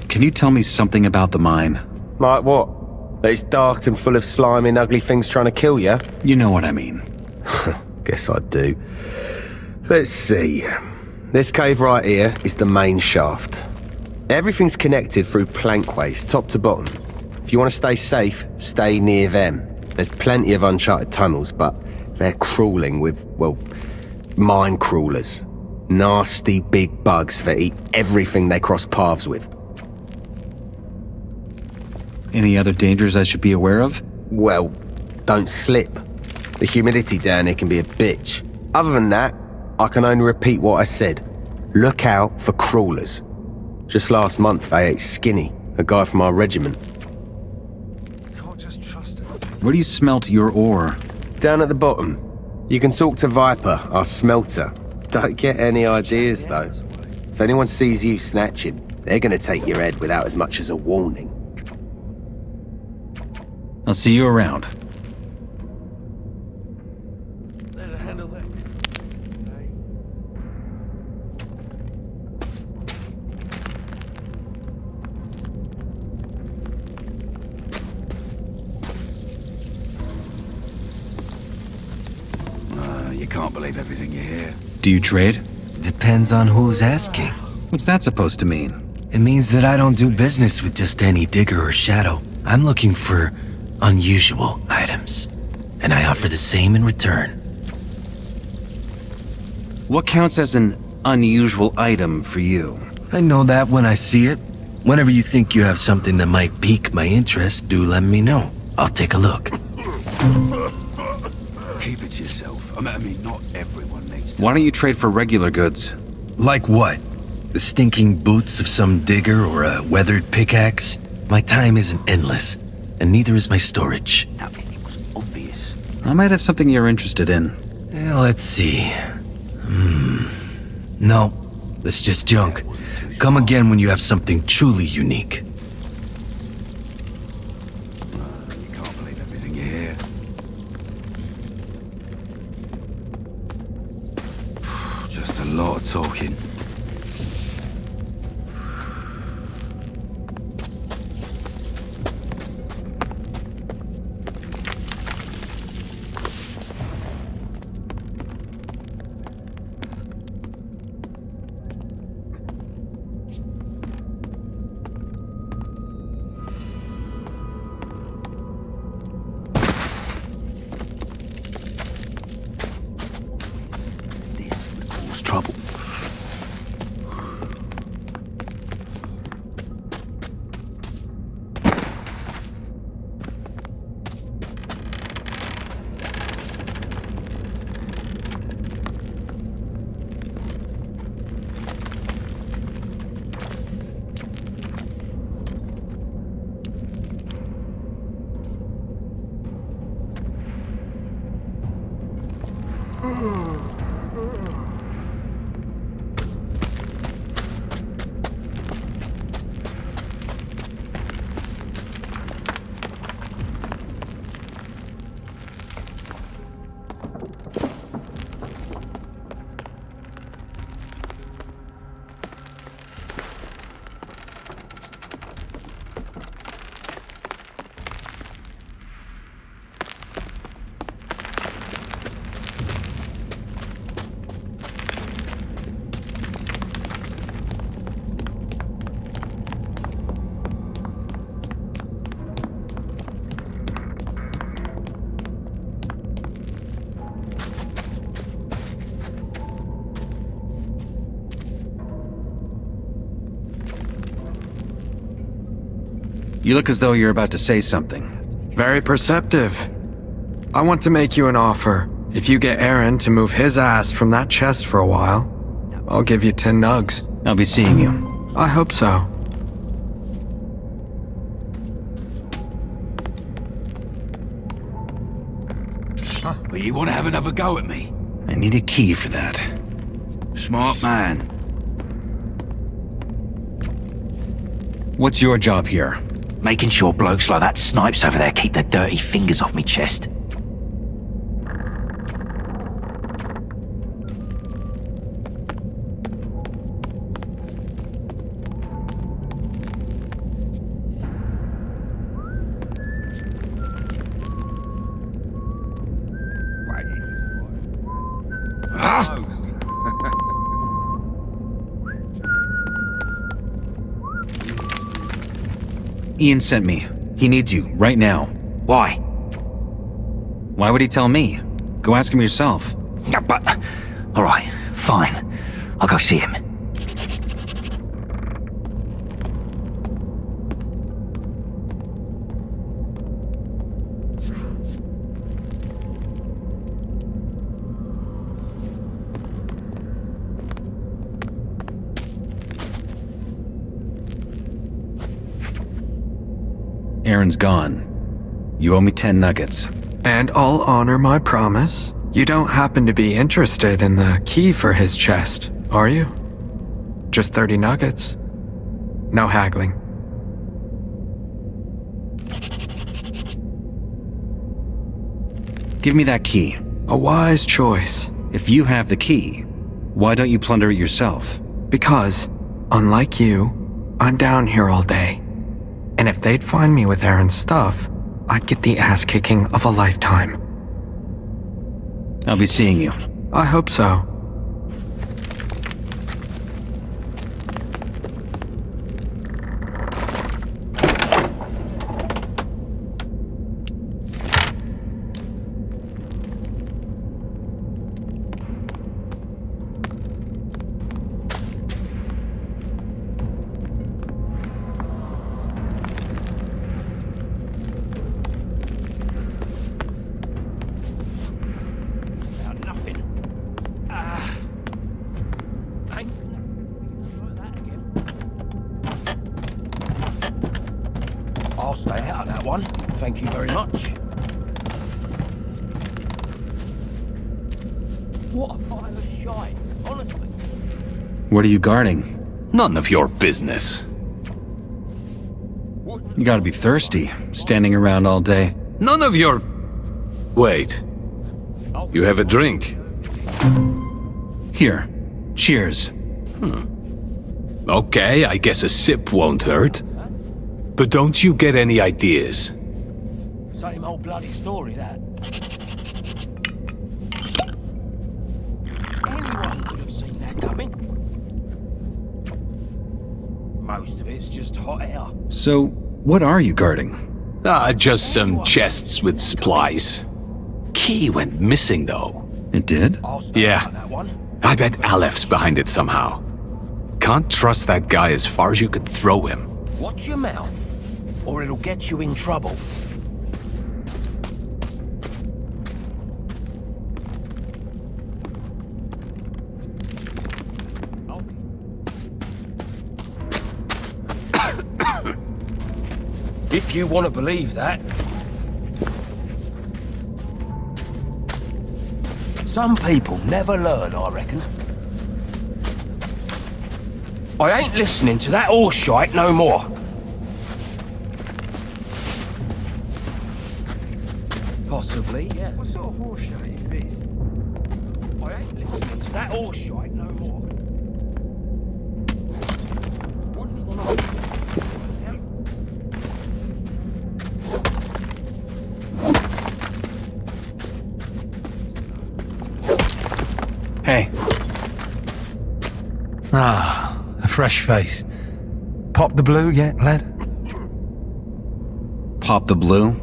Can you tell me something about the mine? Like what? That it's dark and full of slimy and ugly things trying to kill you? You know what I mean. Guess I do. Let's see. This cave right here is the main shaft. Everything's connected through plankways, top to bottom. If you want to stay safe, stay near them. There's plenty of uncharted tunnels, but they're crawling with, well, mine crawlers. Nasty big bugs that eat everything they cross paths with. Any other dangers I should be aware of? Well, don't slip. The humidity down here can be a bitch. Other than that, I can only repeat what I said. Look out for crawlers. Just last month they ate Skinny, a guy from our regiment. Can't just trust him. Where do you smelt your ore? Down at the bottom. You can talk to Viper, our smelter. Don't get any ideas, though. If anyone sees you snatching, they're gonna take your head without as much as a warning. I'll see you around. You can't believe everything you hear. Do you trade? Depends on who's asking. What's that supposed to mean? It means that I don't do business with just any digger or shadow. I'm looking for unusual items, and I offer the same in return. What counts as an unusual item for you? I know that when I see it. Whenever you think you have something that might pique my interest, do let me know. I'll take a look. Keep it to yourself. I mean, not everyone needs to. Why don't you trade for regular goods? Like what? The stinking boots of some digger or a weathered pickaxe? My time isn't endless, and neither is my storage. Now, it was obvious. I might have something you're interested in. Let's see. No, that's just junk. Come again when you have something truly unique. You can't believe everything you hear. Just a lot of talking. Trouble. You look as though you're about to say something. Very perceptive. I want to make you an offer. If you get Aaron to move his ass from that chest for a while, I'll give you 10 nugs. I'll be seeing you. I hope so. Well, you want to have another go at me? I need a key for that. Smart man. What's your job here? Making sure blokes like that snipes over there keep their dirty fingers off me chest. Ian sent me. He needs you, right now. Why? Why would he tell me? Go ask him yourself. Yeah, but... Alright, fine. I'll go see him. Aaron's gone. You owe me 10 nuggets. And I'll honor my promise. You don't happen to be interested in the key for his chest, are you? Just 30 nuggets. No haggling. Give me that key. A wise choice. If you have the key, why don't you plunder it yourself? Because, unlike you, I'm down here all day. And if they'd find me with Aaron's stuff, I'd get the ass-kicking of a lifetime. I'll be seeing you. I hope so. I'll stay out of that one. Thank you very much. What a pile of shite, honestly. What are you guarding? None of your business. You gotta be thirsty, standing around all day. None of your... Wait. You have a drink? Here. Cheers. Okay, I guess a sip won't hurt. But don't you get any ideas? Same old bloody story, that. Anyone would have seen that coming. Most of it's just hot air. So, what are you guarding? Just some chests with supplies. Key went missing, though. It did? Yeah. I bet Aleph's behind it somehow. Can't trust that guy as far as you could throw him. Watch your mouth, or it'll get you in trouble. If you want to believe that. Some people never learn, I reckon. I ain't listening to that horse shite no more. Possibly, yeah. What sort of horse shite is this? I ain't listening to that horse shite no more. Wouldn't want to... Hey. Ah, a fresh face. Pop the blue yet, lad? Pop the blue?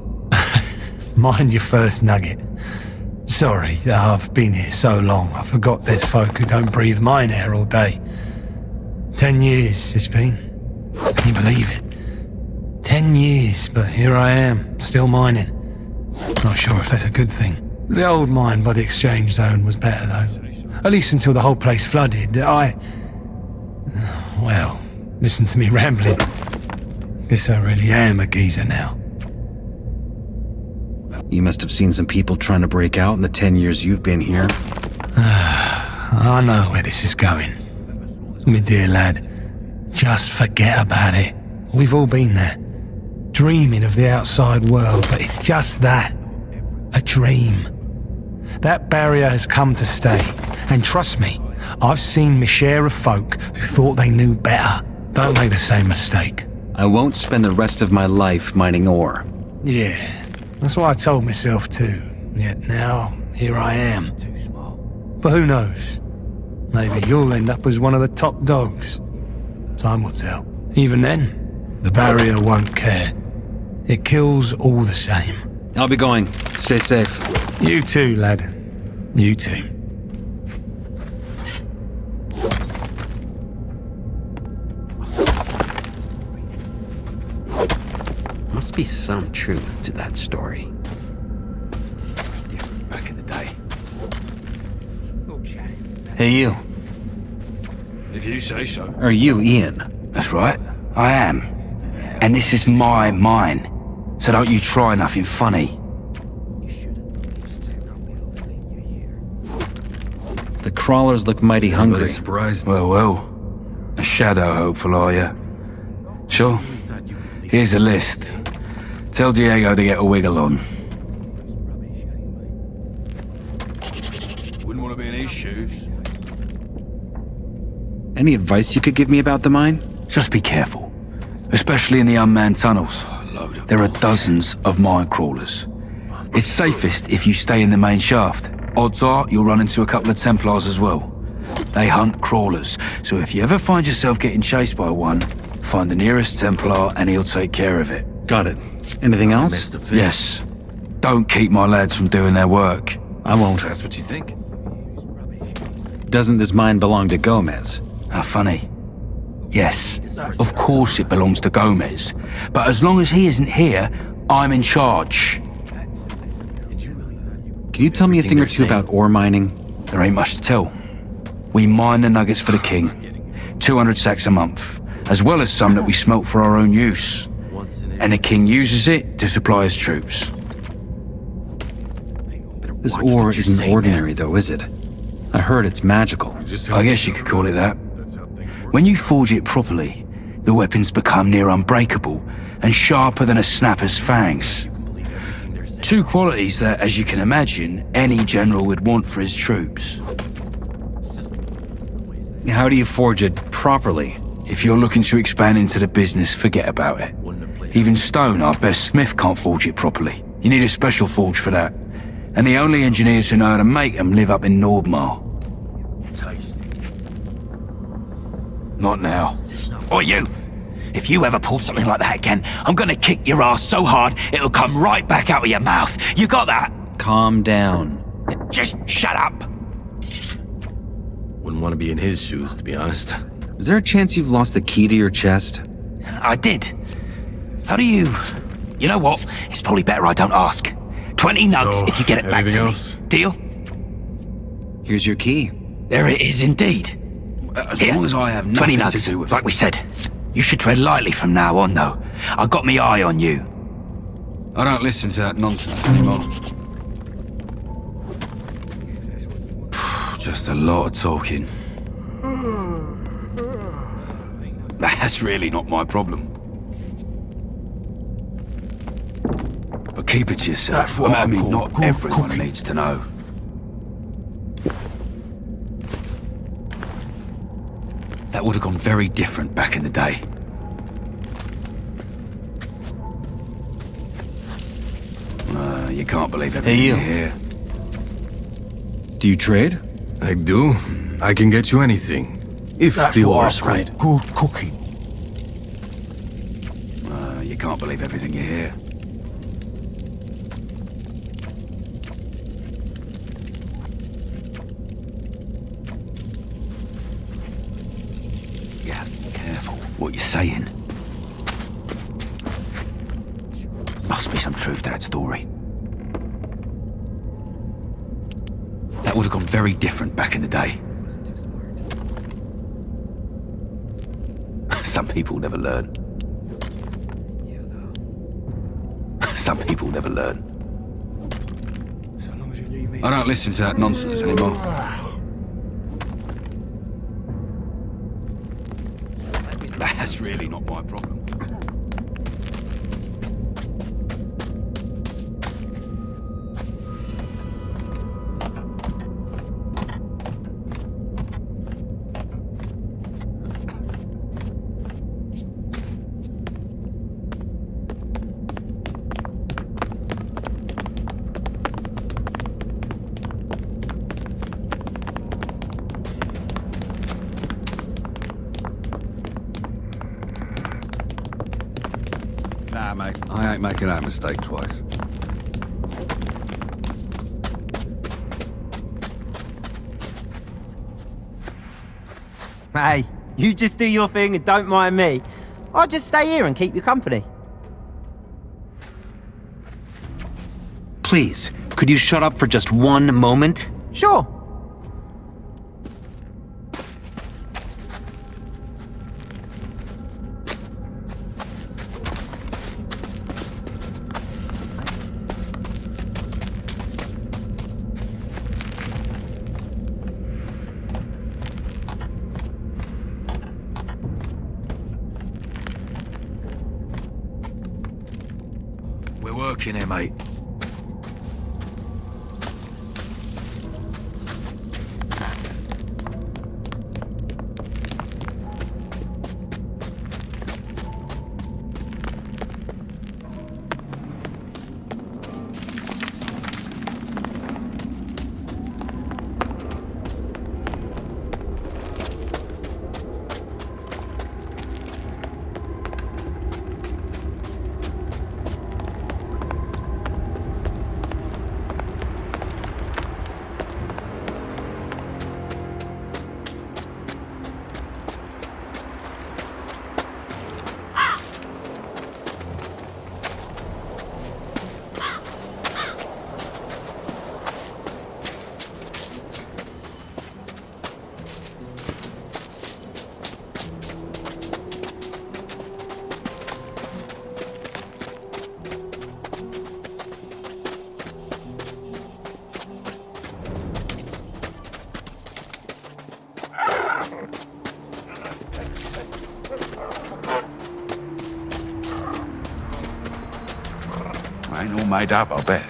Mind your first nugget. Sorry, I've been here so long, I forgot there's folk who don't breathe mine air all day. 10 years it's been. Can you believe it? 10 years, but here I am, still mining. Not sure if that's a good thing. The old mine by the exchange zone was better, though. At least until the whole place flooded. Well, listen to me rambling. Guess I really am a geezer now. You must have seen some people trying to break out in the 10 years you've been here. I know where this is going. My dear lad, just forget about it. We've all been there. Dreaming of the outside world, but it's just that. A dream. That barrier has come to stay. And trust me, I've seen my share of folk who thought they knew better. Don't make the same mistake. I won't spend the rest of my life mining ore. Yeah, that's what I told myself too. Yet now, here I am. But who knows? Maybe you'll end up as one of the top dogs. Time will tell. Even then, the barrier won't care. It kills all the same. I'll be going. Stay safe. You too, lad. You too. Must be some truth to that story. Different back in the day. Hey, you. If you say so. Are you Ian? That's right, I am. And this is my mine. So don't you try nothing funny. The crawlers look mighty hungry. Surprised. Well. A shadow hopeful, are you? Sure. Here's the list. Tell Diego to get a wiggle on. Wouldn't want to be in his shoes. Any advice you could give me about the mine? Just be careful. Especially in the unmanned tunnels. There are dozens of mine crawlers. It's safest if you stay in the main shaft. Odds are you'll run into a couple of Templars as well. They hunt crawlers, so if you ever find yourself getting chased by one, find the nearest Templar and he'll take care of it. Got it. Anything else? Yes. Don't keep my lads from doing their work. I won't. That's what you think? Doesn't this mine belong to Gomez? How funny. Yes, of course it belongs to Gomez. But as long as he isn't here, I'm in charge. Can you tell me a thing or two about ore mining? There ain't much to tell. We mine the nuggets for the king. 200 sacks a month, as well as some that we smelt for our own use. And the king uses it to supply his troops. This ore isn't ordinary, though, is it? I heard it's magical. I guess you could call it that. When you forge it properly, the weapons become near unbreakable and sharper than a snapper's fangs. Two qualities that, as you can imagine, any general would want for his troops. How do you forge it properly? If you're looking to expand into the business, forget about it. Even Stone, our best smith, can't forge it properly. You need a special forge for that. And the only engineers who know how to make them live up in Nordmar. Not now. Or you! If you ever pull something like that again, I'm gonna kick your ass so hard, it'll come right back out of your mouth. You got that? Calm down. Just shut up. Wouldn't want to be in his shoes, to be honest. Is there a chance you've lost the key to your chest? I did. How do you... You know what? It's probably better I don't ask. 20 nugs if you get it back from me. Deal? Here's your key. There it is indeed. As Here, long as I have 20 nothing nugs, to do with like we said. You should tread lightly from now on, though. I got me eye on you. I don't listen to that nonsense anymore. Just a lot of talking. That's really not my problem. But keep it to yourself. That's what I mean, call not good everyone cooking. needs to know. That would have gone very different back in the day. You can't believe everything you hear. Do you trade? I do. I can get you anything. If That's the what I ore's call right. good cooking. You can't believe everything you hear. Yeah, careful what you're saying. truth to that story. That would have gone very different back in the day. Some people never learn. Some people never learn. I don't listen to that nonsense anymore. That's really not my problem. Nah, mate, I ain't making that mistake twice. Hey, you just do your thing and don't mind me. I'll just stay here and keep you company. Please, could you shut up for just one moment? Sure. We're working here, mate. Ain't all made up, I bet.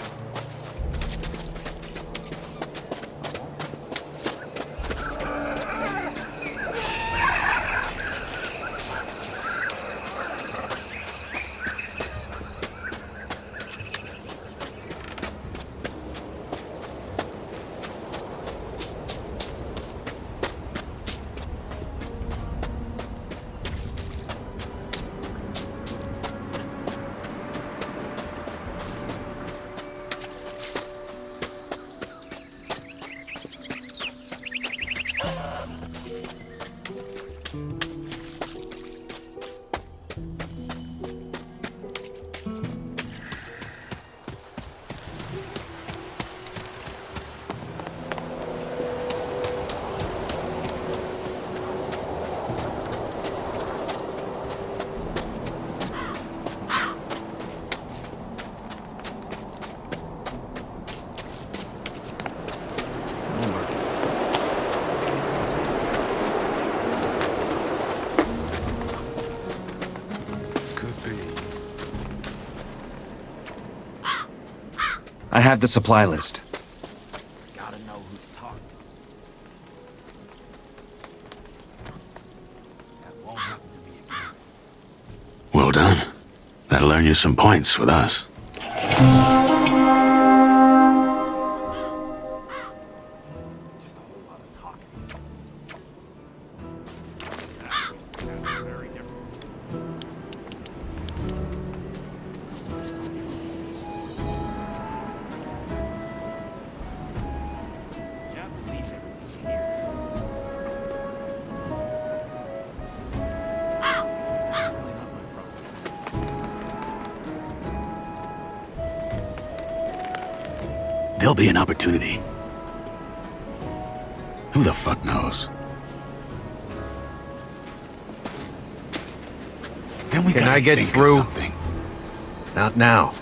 I have the supply list. Well done. That'll earn you some points with us. There'll be an opportunity. Who the fuck knows? Then we Can I get through? Not now.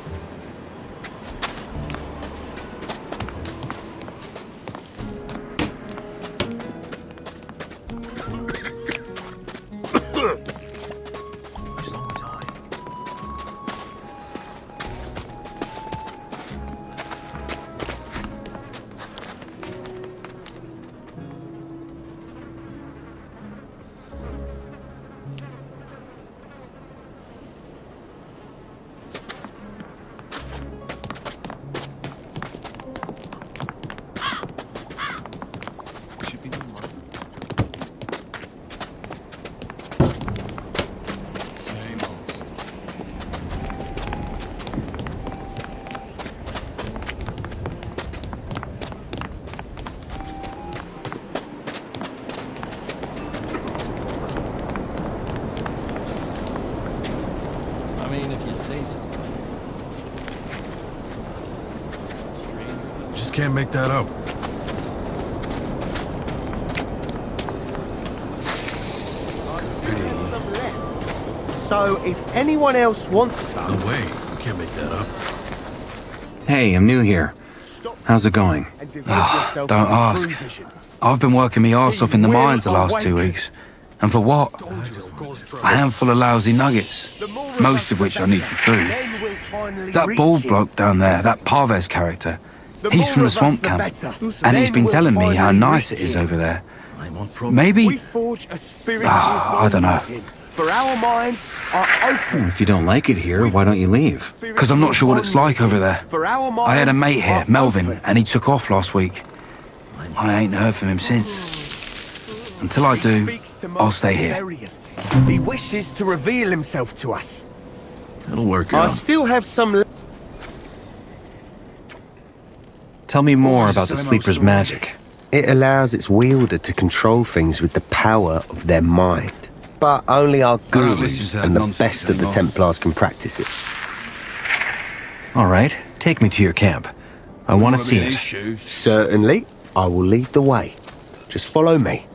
Can't make that up. So, if anyone else wants some... No way. You can't make that up. Hey, I'm new here. How's it going? Don't ask. I've been working me arse off in the mines the last 2 weeks. And for what? A handful of lousy nuggets. Most of which I need for food. That bald bloke down there, that Parves character, he's from the swamp camp, and he's been telling me how nice it is over there. Maybe... I don't know. For our minds are open. If you don't like it here, why don't you leave? Because I'm not sure what it's like over there. I had a mate here, Melvin, and he took off last week. I ain't heard from him since. Until I do, I'll stay here. He wishes to reveal himself to us. It'll work I out. still have some... Tell me more about the Sleeper's magic. It allows its wielder to control things with the power of their mind. But only our gurus and the best of the Templars can practice it. All right, take me to your camp. I want to see it. Certainly, I will lead the way. Just follow me.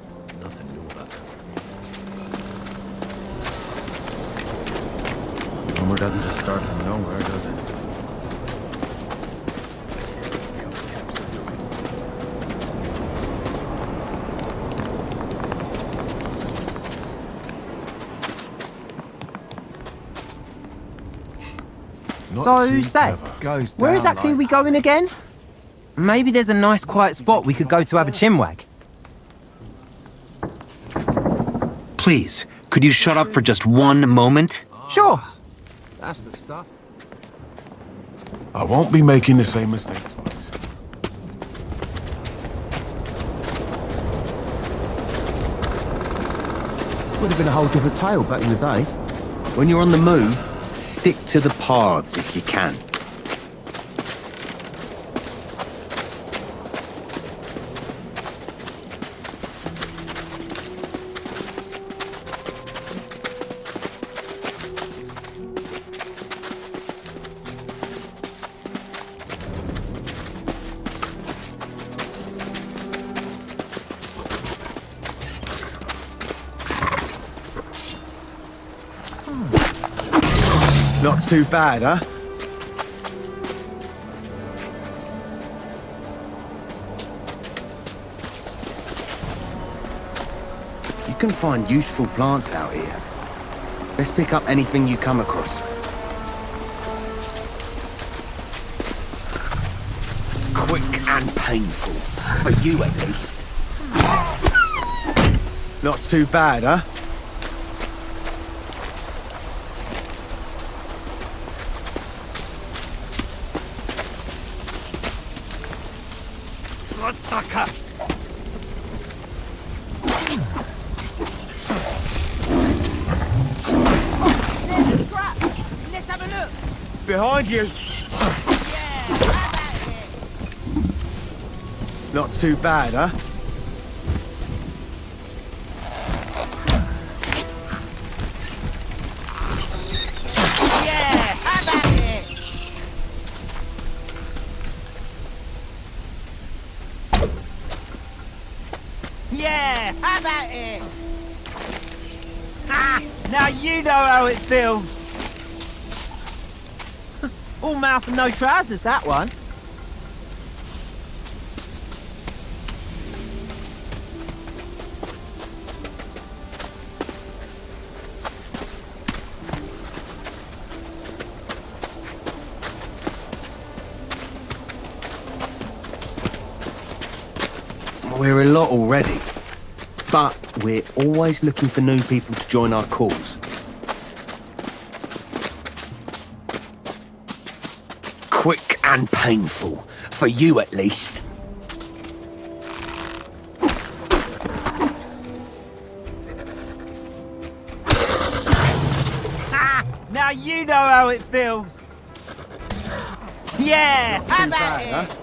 Rumor doesn't just start from nowhere, does it? So, say, where exactly are we going again? Maybe there's a nice quiet spot we could go to have a chinwag. Please, could you shut up for just one moment? Sure. That's the stuff. I won't be making the same mistake twice. Would have been a whole different tale back in the day. When you're on the move, stick to the paths if you can. Not too bad, huh? You can find useful plants out here. Let's pick up anything you come across. Quick and painful. For you, at least. Not too bad, huh? Bloodsucker! There's a scrap! Let's have a look! Behind you! Not too bad, huh? How about it? Ha! Now you know how it feels. All mouth and no trousers, that one. We're a lot already, but we're always looking for new people to join our cause. Quick and painful. For you, at least. Ha! Now you know how it feels. Yeah! How about it?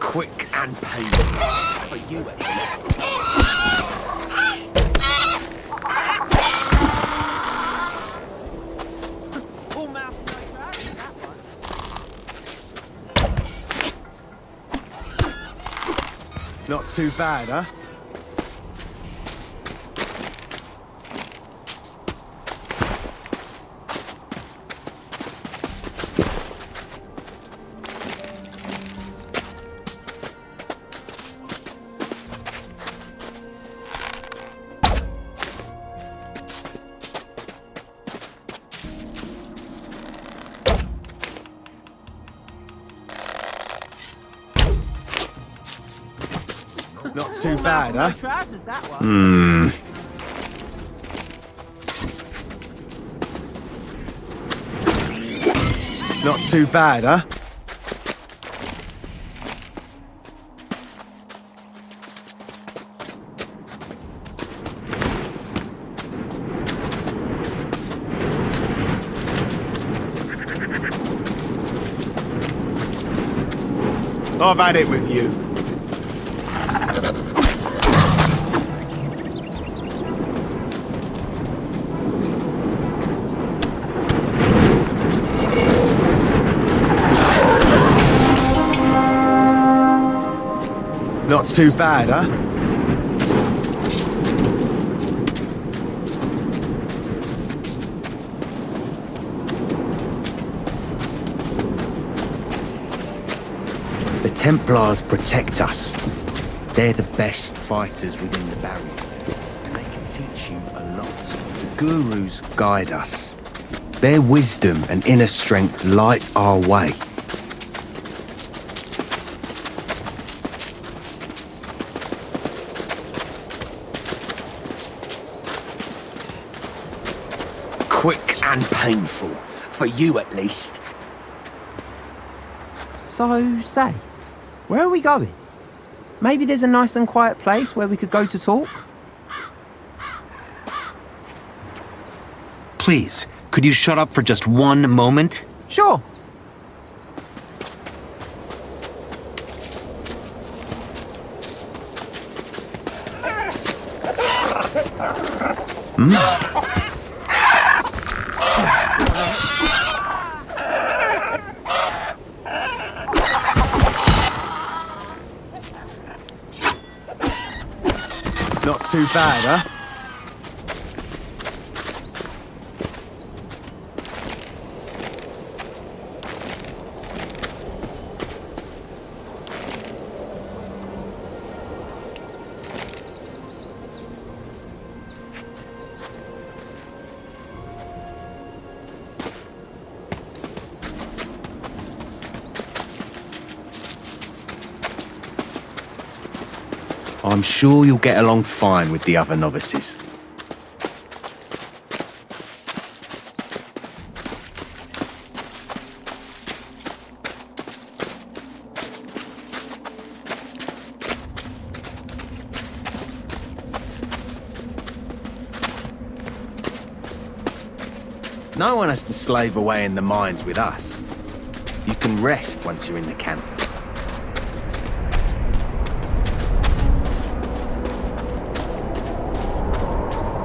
Quick and painful. For you, at least. All mouth and no trousers, that one. Not too bad, huh? Not too bad, huh? No trousers, that one. Not too bad, huh? I've had it with you. Not too bad, huh? The Templars protect us. They're the best fighters within the barrier, and they can teach you a lot. The gurus guide us. Their wisdom and inner strength light our way. Quick and painful. For you, at least. So, say, where are we going? Maybe there's a nice and quiet place where we could go to talk? Please, could you shut up for just one moment? Sure. Not too bad, huh? I'm sure you'll get along fine with the other novices. No one has to slave away in the mines with us. You can rest once you're in the camp.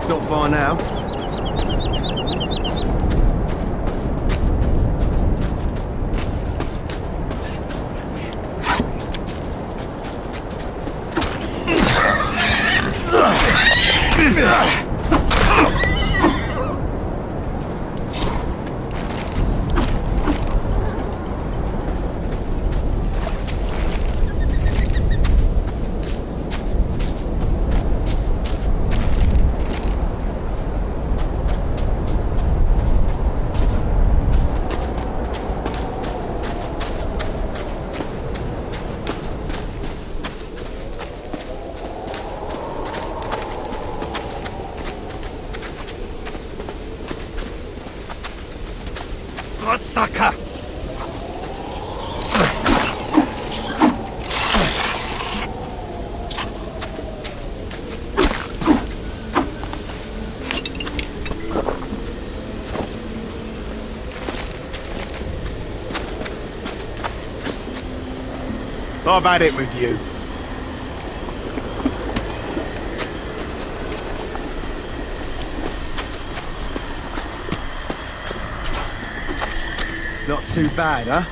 It's not far now. Bloodsucker! I've had it with you. Not too bad, huh?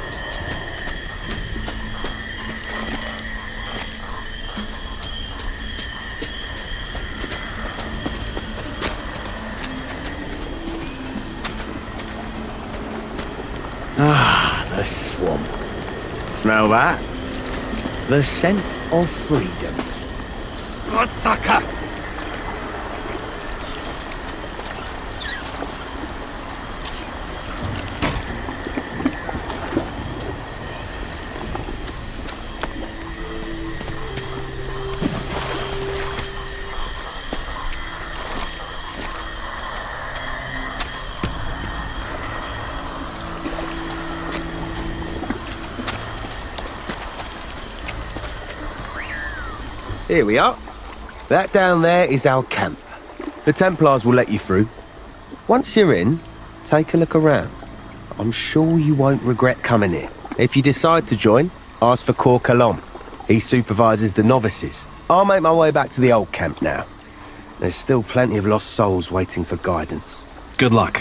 Ah, the swamp. Smell that? The scent of freedom. Bloodsucker! Here we are. That down there is our camp. The Templars will let you through. Once you're in, take a look around. I'm sure you won't regret coming here. If you decide to join, ask for Cor Kalom. He supervises the novices. I'll make my way back to the old camp now. There's still plenty of lost souls waiting for guidance. Good luck.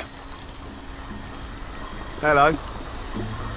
Hello.